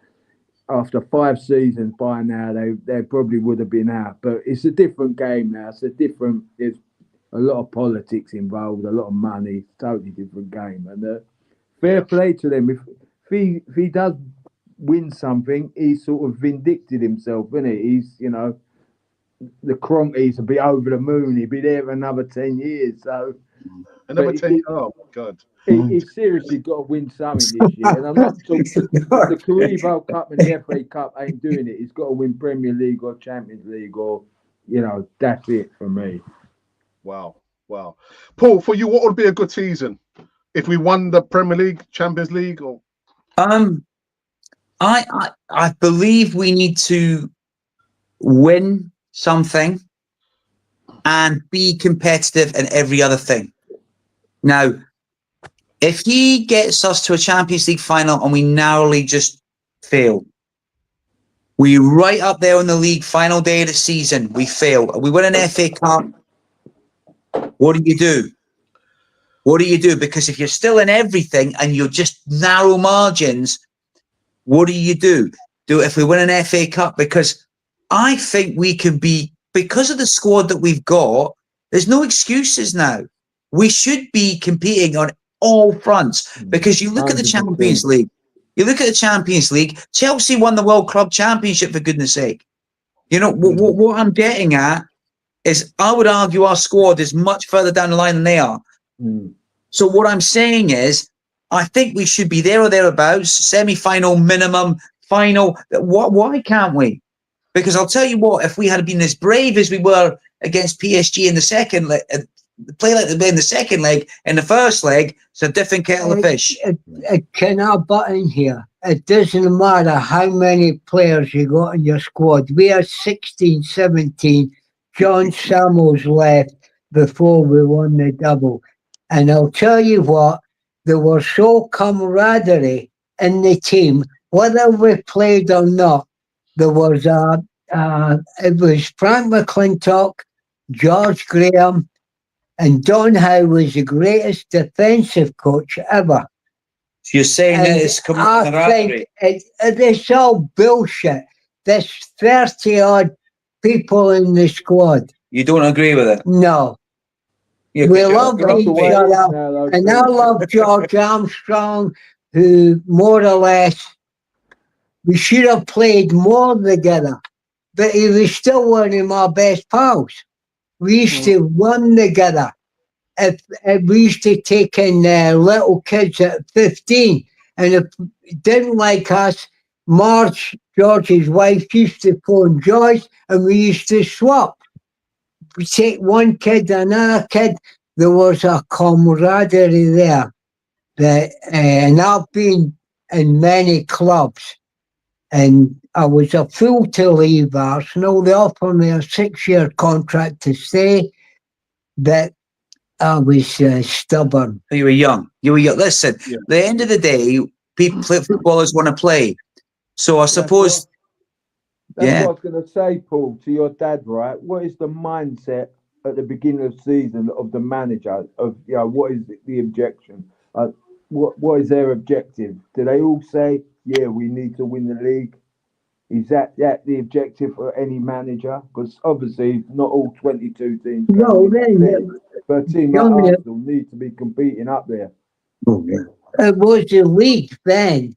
After 5 seasons by now, they probably would have been out. But it's a different game now. There's a lot of politics involved, a lot of money, totally different game. And fair play to them. If he does win something, he's sort of vindicted himself, isn't he? He's, you know, the Cronkies will be over the moon. He'll be there for another 10 years. So another 10. Oh God. He's seriously got to win something this year. And I'm not talking the Carabao Cup and the FA Cup ain't doing it. He's got to win Premier League or Champions League or, you know, that's it for me. Wow. Paul, for you, what would be a good season if we won the Premier League, Champions League, or? I believe we need to win something and be competitive in every other thing. Now, if he gets us to a Champions League final and we narrowly just fail, we right up there on the league final day of the season, we fail. We win an FA Cup. What do you do? What do you do? Because if you're still in everything and you're just narrow margins, what do you do? Do it if we win an FA Cup? Because I think we can be, because of the squad that we've got, there's no excuses now. We should be competing on all fronts because you look at the Champions League. You look at the Champions League. Chelsea won the World Club Championship, for goodness sake. You know, what I'm getting at is I would argue our squad is much further down the line than they are. So what I'm saying is I think we should be there or thereabouts, semi-final, minimum, final. Why can't we? Because I'll tell you what, if we had been as brave as we were against PSG in the second leg, play like they did in the second leg, in the first leg, it's a different kettle of fish. Can I butt in here? It doesn't matter how many players you got in your squad. We are 16, 17. John Samuels left before we won the double. And I'll tell you what, there was so camaraderie in the team, whether we played or not. There was it was Frank McClintock, George Graham, and Don Howe was the greatest defensive coach ever. So you're saying that And it's I camaraderie? think it's all bullshit. There's 30 odd people in the squad. You don't agree with it? No. Yeah, We 'cause loved you're- That's the way each it is other. now, though, And I Phil. love George Armstrong, who more or less we should have played more together. But he was still one of my best pals. We used to run together. If we used to take in little kids at 15, and if didn't like us, Marge, George's wife, used to phone Joyce, and we used to swap. We take one kid, another kid. There was a camaraderie there. And I've been in many clubs, and I was a fool to leave Arsenal. They offered me a 6-year contract to stay, but I was stubborn. You were young. You were young. Listen, Yeah. at the end of the day, footballers want to play. So I suppose, That's yeah. what I was going to say, Paul, to your dad, right? What is the mindset at the beginning of the season of the manager? Of what is the objection? What is their objective? Do they all say, "Yeah, we need to win the league"? Is that the objective for any manager? Because obviously, not all 22 teams. No, then But a team like Arsenal need to be competing up there. it was the league then.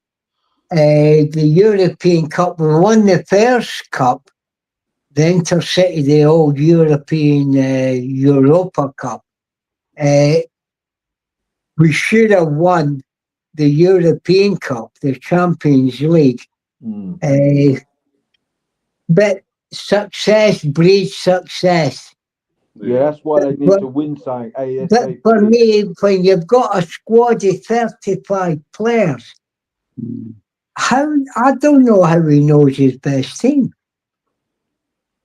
The European Cup. We won the first cup, the Intercity, the old European Europa Cup. We should have won the European Cup, the Champions League. But success breeds success. Yeah, that's why they need to win something. But for me, when you've got a squad of 35 players, I don't know how he knows his best team.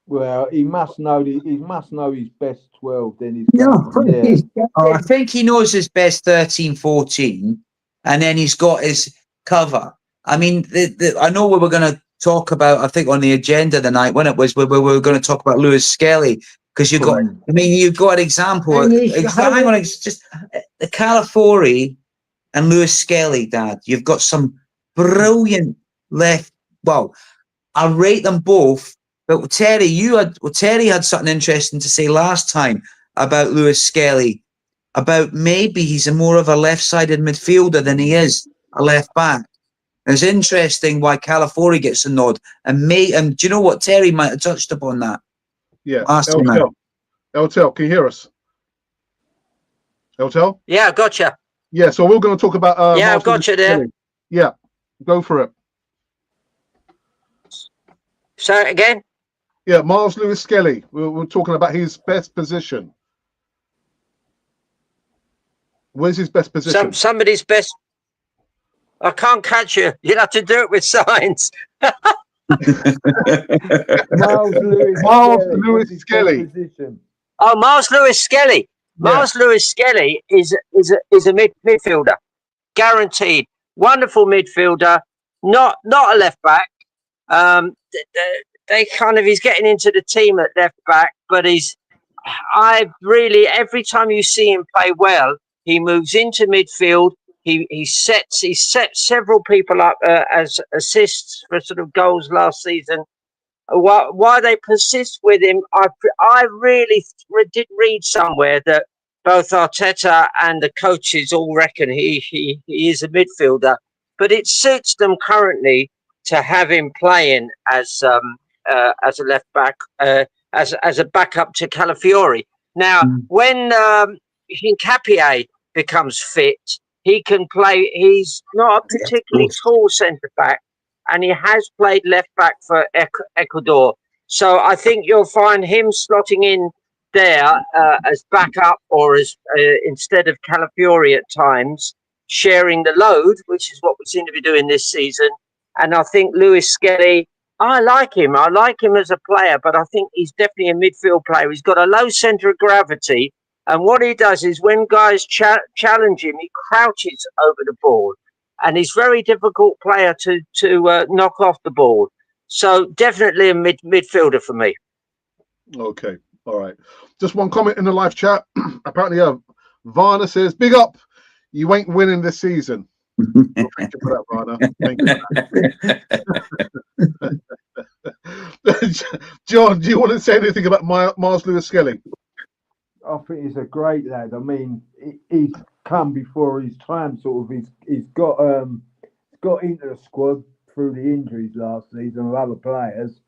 Well, he must know his best 12. Then he's No, going from there. I think he knows his best 13, 14, and then he's got his cover. I mean, I know we were going to talk about, I think on the agenda tonight, when it was, we were going to talk about Lewis Skelly, because you've got an example. Hang on, it's just the Calafiori and Lewis Skelly, Dad. You've got some brilliant left. Well, I rate them both. But Terry, Terry had something interesting to say last time about Lewis Skelly, about maybe he's more of a left-sided midfielder than he is a left back. It's interesting why Calafiori gets a nod, and do you know what? Terry might have touched upon that. Yeah, LTL, can you hear us? LTL? Yeah, gotcha. Yeah, so we're going to talk about. I've got you there. Yeah, go for it. Say it again. Yeah, Miles Lewis Skelly. We're talking about his best position. Where's his best position? Somebody's best. I can't catch you. You'll have to do it with signs. Miles Lewis Skelly. Oh, Miles Lewis Skelly. Miles Lewis Skelly is a midfielder, guaranteed. Wonderful midfielder, not a left back. He's getting into the team at left back, but every time you see him play well, he moves into midfield. He sets several people up as assists for sort of goals last season. Why they persist with him, I really did read somewhere that both Arteta and the coaches all reckon he is a midfielder, but it suits them currently to have him playing as a left back, as a backup to Calafiori. Now, when Hincapié becomes fit, he can play. He's not a particularly tall centre back, and he has played left back for Ecuador. So I think you'll find him slotting in there as backup, or as instead of Calafiori at times, sharing the load, which is what we seem to be doing this season. And I think Lewis Skelly, I like him. I like him as a player, but I think he's definitely a midfield player. He's got a low centre of gravity, And what he does is when guys challenge him, he crouches over the ball, and he's very difficult player to knock off the ball. So definitely a midfielder for me. Okay. All right. Just one comment in the live chat. Apparently, Varna says, "Big up. You ain't winning this season." Well, thank you for that, Varna. Thank you. John, do you want to say anything about Miles Lewis-Skelly? I think he's a great lad. I mean, he's come before his time. Sort of, he's got into the squad through the injuries last season with other players.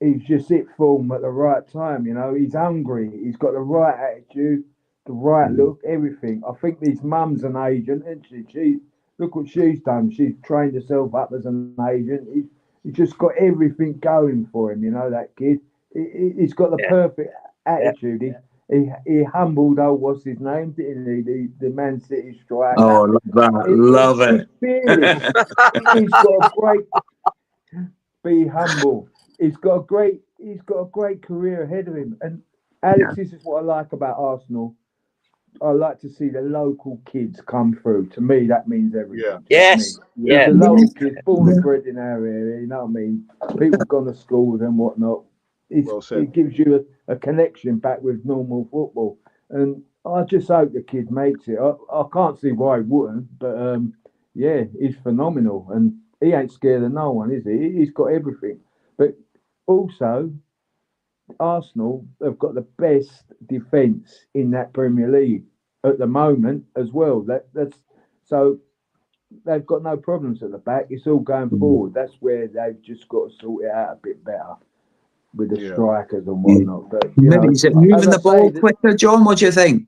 He's just hit form at the right time. You know, he's hungry. He's got the right attitude, the right look, everything. I think his mum's an agent, isn't she? Look what she's done. She's trained herself up as an agent. He's just got everything going for him. You know, that kid. He's got the perfect attitude. He humbled what's his name, didn't he? The Man City striker. Oh, love that. Love it. He's got a great. Be humble. He's got a great career ahead of him. And Alex, this is what I like about Arsenal. I like to see the local kids come through. To me, that means everything. Yes. Yeah. The local kids, born and bred in our area, you know what I mean? People gone to school with them, whatnot. It gives you a connection back with normal football. And I just hope the kid makes it. I can't see why he wouldn't, but yeah, he's phenomenal. And he ain't scared of no one, is he? He's got everything. But also, Arsenal have got the best defence in that Premier League at the moment as well. That's so they've got no problems at the back. It's all going forward. That's where they've just got to sort it out a bit better with the strikers and whatnot. But is it moving the ball quicker, John? What do you think?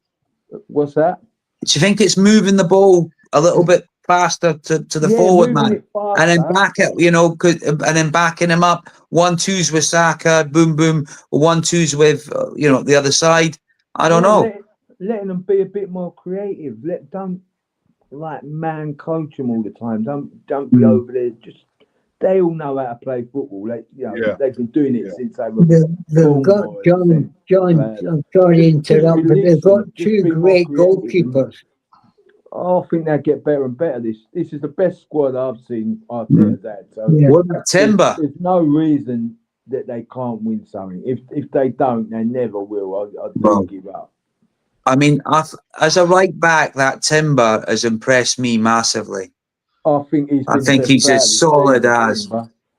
What's that? Do you think it's moving the ball a little bit faster to the forward man, and then back it, and then backing him up, 1-2s with Saka, boom boom, 1-2s with the other side. I don't know. Letting them be a bit more creative. Don't like man coach them all the time. Don't be over there. Just they all know how to play football. They've been doing it since they were. They've got John. I'm sorry to interrupt, but they've got two great goalkeepers. I think they'll get better and better. This is the best squad I've seen Arteta's had. So what about Timber? There's no reason that they can't win something. If they don't, they never will. I don't give up. I mean, as a right back, that Timber has impressed me massively. I think he's as solid as.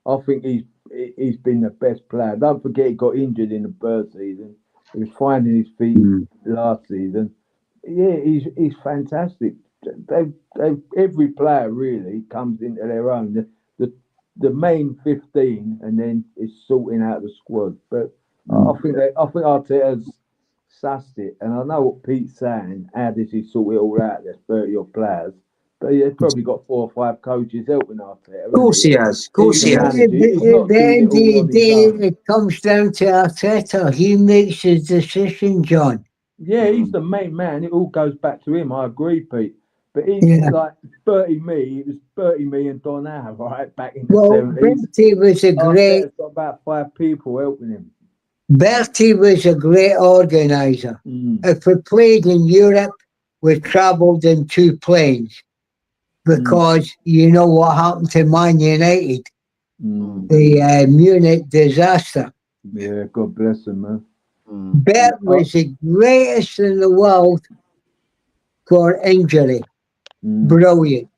I think he's been the best player. Don't forget he got injured in the first season. He was finding his feet last season. Yeah, he's fantastic. Every player really comes into their own. The main 15, and then it's sorting out the squad. But I think Arteta's sussed it, and I know what Pete's saying. How does he sort it all out? There's 30-odd players, but he's probably got 4 or 5 coaches helping Arteta. Of course he has. Of course he has. At the end of the day, it comes down to Arteta. He makes his decision, John. Yeah, he's the main man. It all goes back to him. I agree, Pete. But he's like Bertie Mee. It was Bertie Mee and Don Howe, right, back in the 70s. Bertie was a great. Got about 5 people helping him. Bertie was a great organizer. If we played in Europe, we travelled in 2 planes because you know what happened to Man United, the Munich disaster. Yeah, God bless him, man. Bert was the greatest in the world for injury. Brilliant.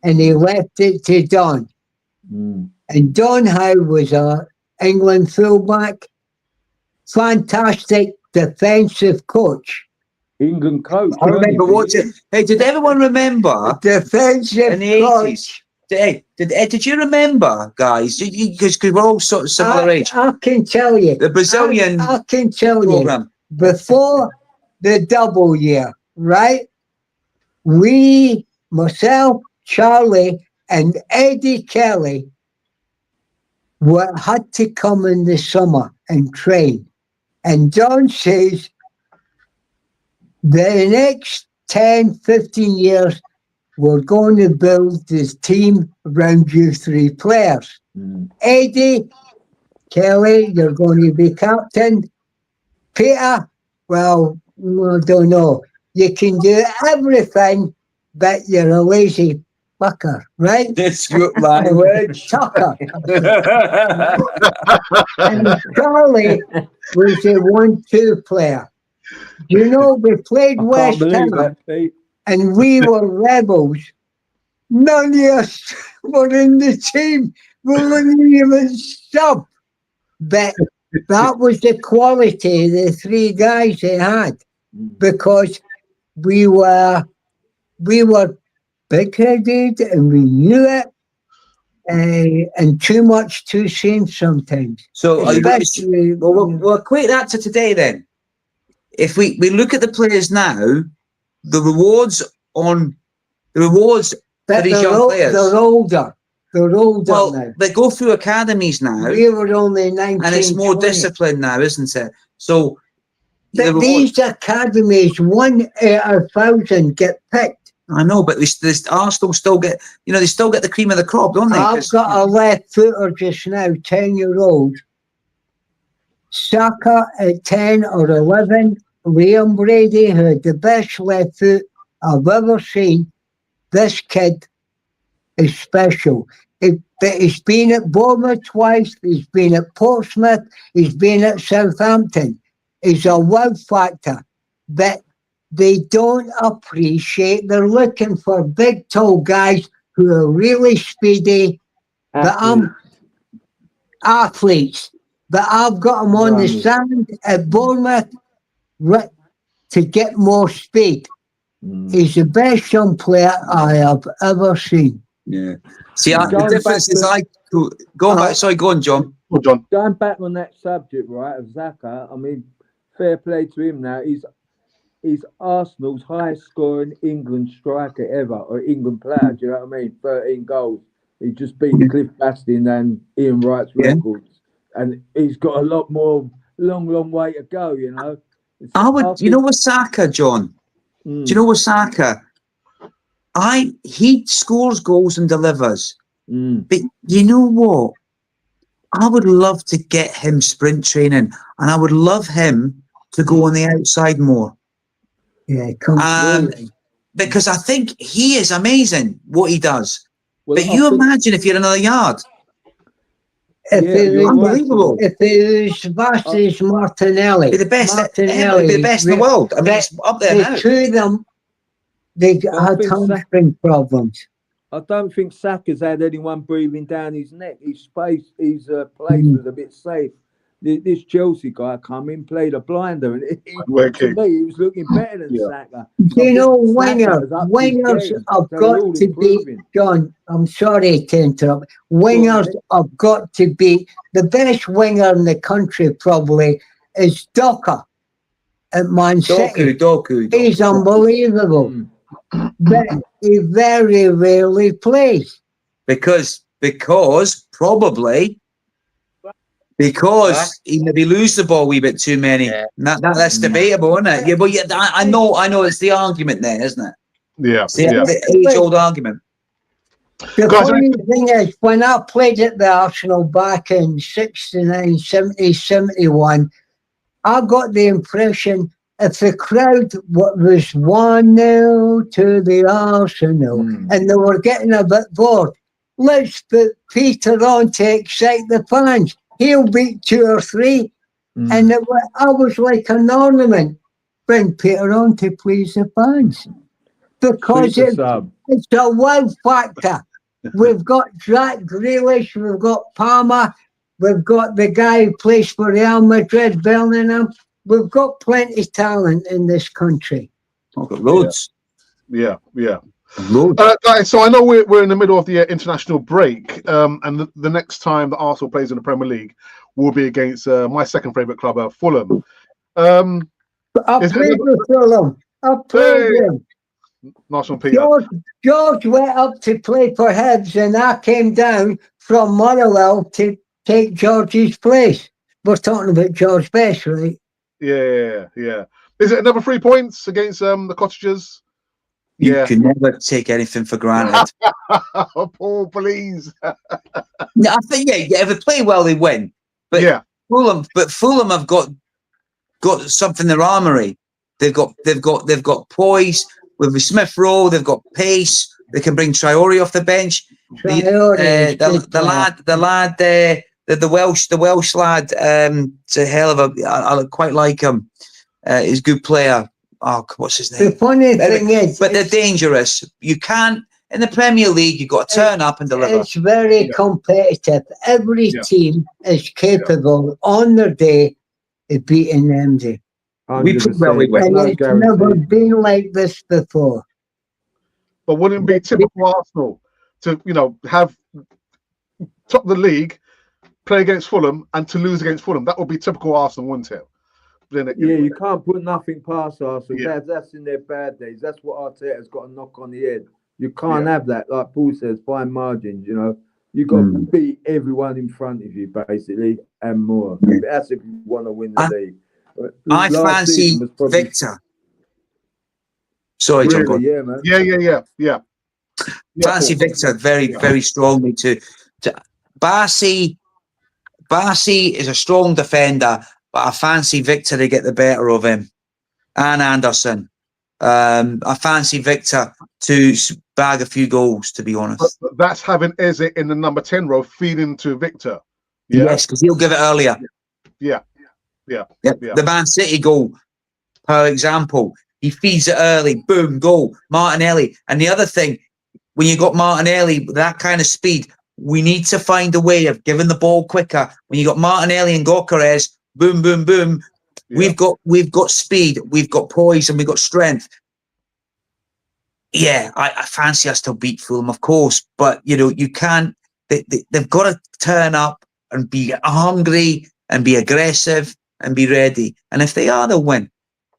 And he left it to Don. And Don Howe was a England fullback, fantastic defensive coach. England coach. I remember watching. Hey, did everyone remember defensive in the coach? 80s? Did you remember, guys? Because we're all sort of similar age. I can tell you. The Brazilian I can tell program. you. Before the double year, right? We, myself, Charlie, and Eddie Kelly had to come in the summer and train. And John says the next 10, 15 years, we're going to build this team around you 3 players. Eddie, Kelly, you're going to be captain. Peter, well, I don't know. You can do everything, but you're a lazy fucker, right? That's good language. Tucker. And Charlie was a 1-2 player. You know, we played I can't West believe Ham that, Pete. and we were rebels. None of us were in the team. We weren't even sub. But that was the quality of the three guys they had, because we were big-headed and we knew it, and too much too soon sometimes. So Especially, we'll equate that to today then. If we look at the players now, the rewards for but these young players. they're older. They're older Well, now. they go through academies now, We were only 19, and it's more 20. discipline now, isn't it? So But these academies, 1 out of 1,000 get picked. I know, but this Arsenal still get, they still get the cream of the crop, don't they? I've got a left footer just now, 10-year-old. Saka at 10 or 11. Liam Brady, who had the best left foot I've ever seen. This kid is special. But he's been at Bournemouth twice. He's been at Portsmouth. He's been at Southampton. He's a wow factor. But they don't appreciate. They're looking for big, tall guys who are really speedy. But I'm athletes. But I've got them on the sand at Bournemouth to get more speed. He's the best young player I have ever seen. Yeah. See, the difference is go on, John. Well, John. Going back on that subject, right, of Xhaka, I mean, fair play to him now. He's Arsenal's highest scoring England striker ever, or England player, do you know what I mean? 13 goals. He just beat Cliff Bastin and Ian Wright's records. And he's got a lot more, long way to go, you know. You know what, Saka, John? Do you know what, Saka? He scores goals and delivers. But you know what? I would love to get him sprint training, and I would love him to go on the outside more. Yeah, completely. Because I think he is amazing what he does. Well, but you imagine if you're another yard. Unbelievable. If it was Vasquez Martinelli, be the best, be the best in the world. I mean, it's up there now. The two of them, they had hamstring problems. I don't think Saka's had anyone breathing down his neck. His place was a bit safe. This Chelsea guy come in, played a blinder, and to me, he was looking better than Saka. You know, wingers have got to be, John, I'm sorry to interrupt. Wingers have got to be, the best winger in the country probably is Doka at Man City. Doku. He's unbelievable. But he very rarely plays. Because he maybe lose the ball a wee bit too many. Yeah. That's debatable, isn't it? Yeah, but I know it's the argument there, isn't it? Yeah. It's the age-old argument. The funny thing is, when I played at the Arsenal back in 69, 70, 71, I got the impression if the crowd was 1-0 to the Arsenal and they were getting a bit bored, let's put Peter on to excite the fans. He'll beat 2 or 3. And I was like an ornament. Bring Peter on to please the fans. Because it's a wow factor. We've got Jack Grealish, we've got Palmer, we've got the guy who plays for Real Madrid, Bellingham. We've got plenty of talent in this country. I've got loads. Yeah. Loads. So I know we're in the middle of the international break, and the next time that Arsenal plays in the Premier League will be against my second favourite club, Fulham. I played with Fulham. I played with him. Nice one, Peter. George went up to play for Hibs, and I came down from Motherwell to take George's place. We're talking about George Best, right? Yeah. Is it another 3 points against the Cottagers? You can never take anything for granted. Paul, please. No, I think if they play well, they win. But Fulham have got something in their armoury They've got poise with Smith Rowe. They've got pace. They can bring Traore off the bench. The Welsh lad. It's a hell of a. I quite like him. He's a good player. Oh, what's his name? The funny thing is, but they're dangerous. You can't in the Premier League. You've got to turn up and deliver. It's very competitive. Every team is capable on their day of beating MD. We put well we win. And it's never been like this before. But wouldn't it be typical Arsenal to, have top of the league, play against Fulham, and to lose against Fulham? That would be typical Arsenal, wouldn't it? Yeah, you can't put nothing past Arsenal. Yeah. That's in their bad days. That's what Arteta's got a knock on the head. You can't have that. Like Paul says, fine margins, You've got to beat everyone in front of you, basically, and more. That's if you want to win the league. I fancy Victor. Sorry, John. Really? Yeah, man. Yeah. Fancy Victor very strongly to Barsi is a strong defender, but I fancy Victor to get the better of him. And Anderson. I fancy Victor to bag a few goals, to be honest. But that's having Eze in the number 10 row feeding to Victor. Yeah? Yes, because he'll give it earlier. Yeah. The Man City goal, per example, he feeds it early, boom, goal. Martinelli. And the other thing, when you got Martinelli with that kind of speed, we need to find a way of giving the ball quicker. When you got Martinelli and Gyökeres, boom, boom, boom. Yeah. We've got speed, we've got poise, and we've got strength. Yeah, I fancy us to beat Fulham, of course, but you can't. They've got to turn up and be hungry and be aggressive and be ready. And if they are, they'll win.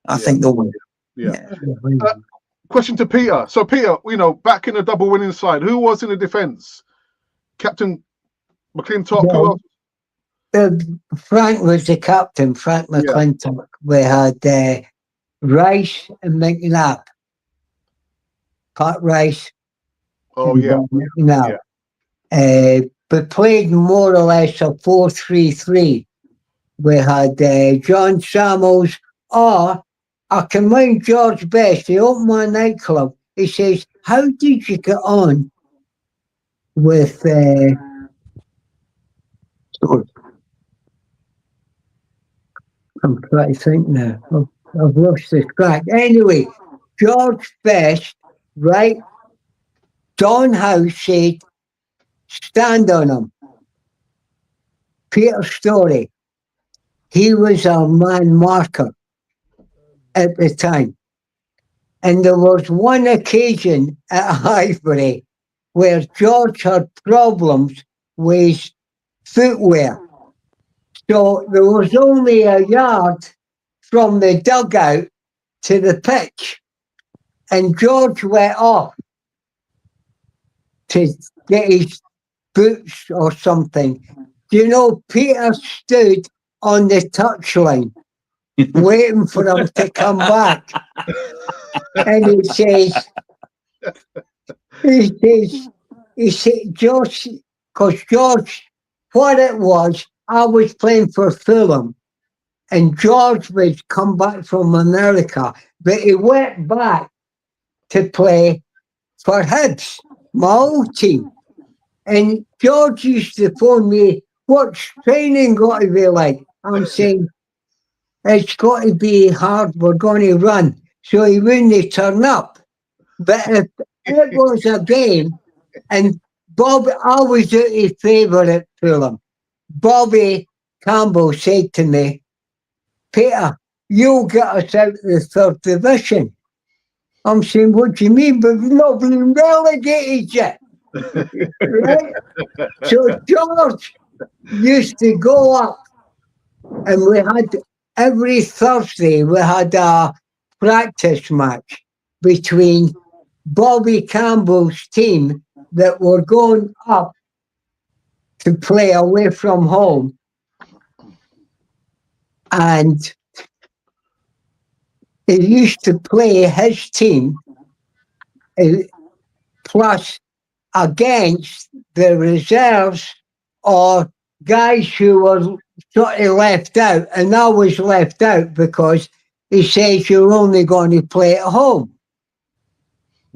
I think they'll win. Yeah. Question to Peter. So Peter, back in the double winning side, who was in the defence? Captain McClintock. Who else? Frank was the captain, Frank McClintock. We had Rice and McNabb. Pat Rice. Oh, yeah. McNabb. But played more or less a 4-3-3. We had John Samuels, or I can mind George Best. He opened my nightclub. He says, how did you get on with... I'm trying to think now. I've lost the track. Anyway, George Best, right? Don House said, stand on him. Peter Story, he was our man marker at the time. And there was one occasion at Highbury where George had problems with footwear. So there was only a yard from the dugout to the pitch. And George went off to get his boots or something. Peter stood on the touchline waiting for him to come back. And he said, George, because George, what it was, I was playing for Fulham and George was come back from America, but he went back to play for Hibs, my old team. And George used to phone me, what's training got to be like? I'm saying, it's got to be hard, we're going to run. So he wouldn't turn up. But if it was a game, and Bob, I was out of favour at Fulham. Bobby Campbell said to me, Peter, you'll get us out of the third division. I'm saying, what do you mean? We've not been relegated yet. Right? So George used to go up, and we had every Thursday we had a practice match between Bobby Campbell's team that were going up to play away from home, and he used to play his team plus against the reserves or guys who were sort of left out, and I was left out because he says you're only going to play at home.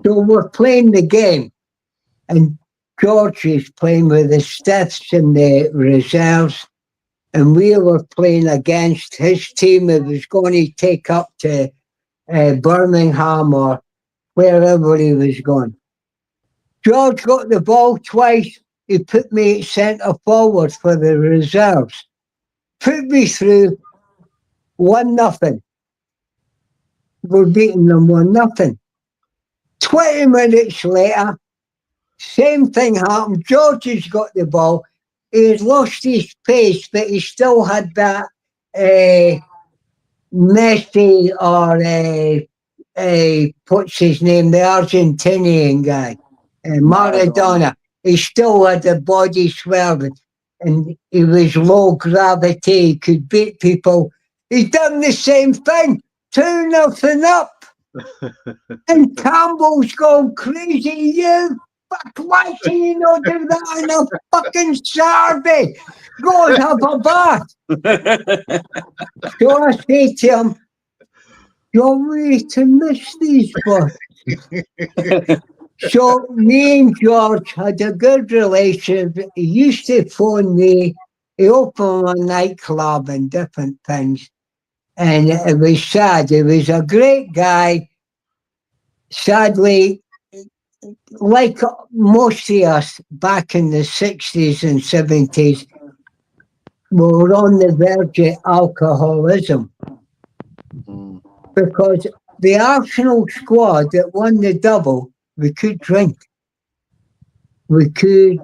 So we're playing the game, and George is playing with the stiffs and the reserves, and we were playing against his team that was going to take up to Birmingham or wherever he was going. George got the ball twice. He put me at centre forward for the reserves. Put me through 1-0. We're beating them 1-0. 20 minutes later, same thing happened. George has got the ball. He had lost his pace, but he still had that Messi or what's his name, the Argentinian guy, Maradona. He still had the body swerving, and he was low gravity. He could beat people. He done the same thing, 2-0 up. And Campbell's going crazy. You fuck, why can you not do that on a fucking Saturday? Go and have a bath. So I say to him, you're ready to miss these boys. So me and George had a good relationship. He used to phone me. He opened a nightclub and different things. And it was sad. He was a great guy. Sadly, like most of us back in the 60s and 70s, we were on the verge of alcoholism. Because the Arsenal squad that won the double, we could drink. We could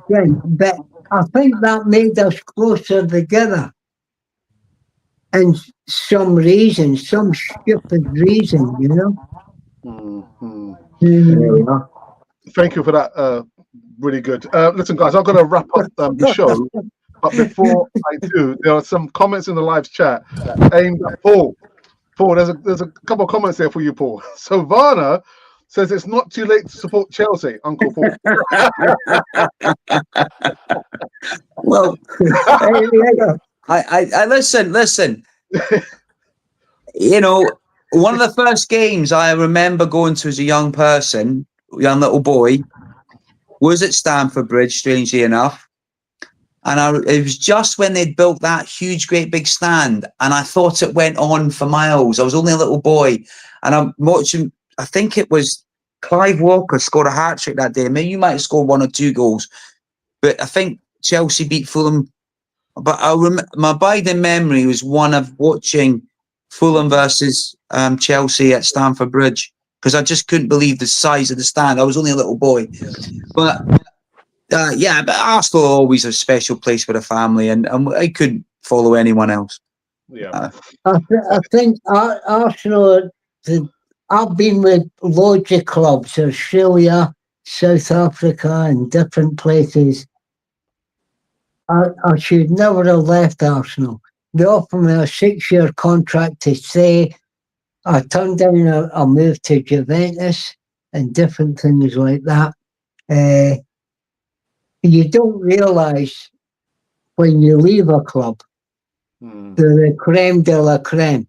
drink. But I think that made us closer together. And some reason, some stupid reason, you know. Thank you for that. Really good. Listen, guys, I'm going to wrap up the show. But before I do, there are some comments in the live chat aimed at Paul. Paul, there's a couple of comments there for you, Paul. So Varna says it's not too late to support Chelsea, Uncle Paul. Well, I listen. You know, one of the first games I remember going to as a young little boy, was at Stamford Bridge, strangely enough. And it was just when they'd built that huge, great big stand. And I thought it went on for miles. I was only a little boy. And I'm watching, I think it was Clive Walker scored a hat-trick that day. Maybe you might have scored 1 or 2 goals. But I think Chelsea beat Fulham. But my abiding memory was one of watching Fulham versus Chelsea at Stamford Bridge, because I just couldn't believe the size of the stand. I was only a little boy. But but Arsenal always a special place for the family, and I couldn't follow anyone else. Yeah, I think Arsenal. I've been with loads of clubs, Australia, South Africa, and different places. I should never have left Arsenal. They offered me a 6-year contract to stay. I turned down a move to Juventus and different things like that. You don't realise when you leave a club, they're the creme de la creme.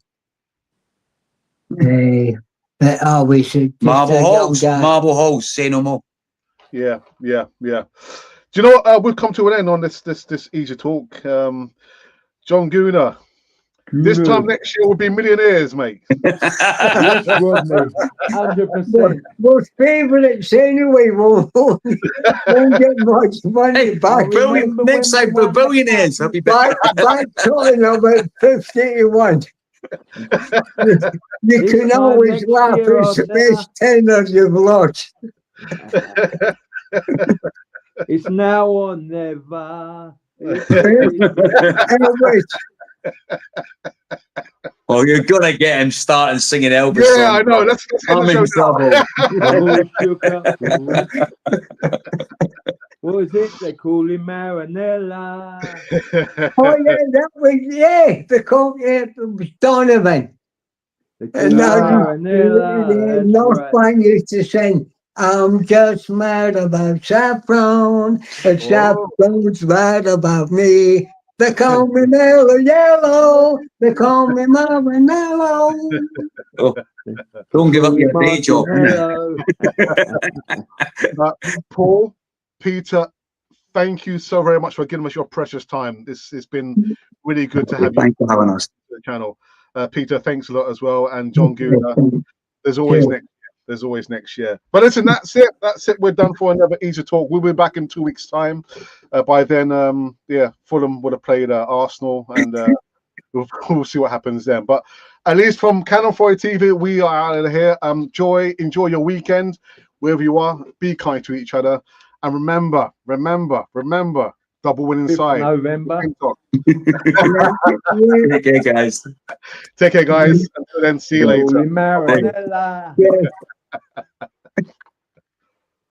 But I was just Marble Halls, say no more. Yeah. Do you know what? We've come to an end on this Easy Talk. John Gooner, this time next year we'll be millionaires, mate. Yes, Rodney, 100%. We're favourites anyway. Won't get much money back. Next time we're billionaires. I'll be back talking about 50 to 1. You can always laugh. It's the best tenner you've lost. It's now or never. Oh, you're gonna get him starting singing Elvis. Yeah, I know. Let's I'm in trouble. What was it? They call him Marinella. Oh yeah, that was because it was Donovan. And now North Bank used to sing, I'm just mad about Saffron, and Saffron's mad about me. They call me Mellow Yellow. They call me Marinello. Oh, don't give up your day job. Paul, Peter, thank you so very much for giving us your precious time. This has been really good to have you. Thanks for having us. The channel. Peter, thanks a lot as well. And John Gooder, there's always next year. There's always next year. But listen, that's it. That's it. We're done for another Easy Talk. We'll be back in 2 weeks' time. By then, Fulham would have played Arsenal, and we'll see what happens then. But at least from Cannon 4 TV, we are out of here. Enjoy your weekend wherever you are. Be kind to each other, and remember, double win inside. November. Take care, guys. Take care, guys. Until then, see you later. Marinella. Yes.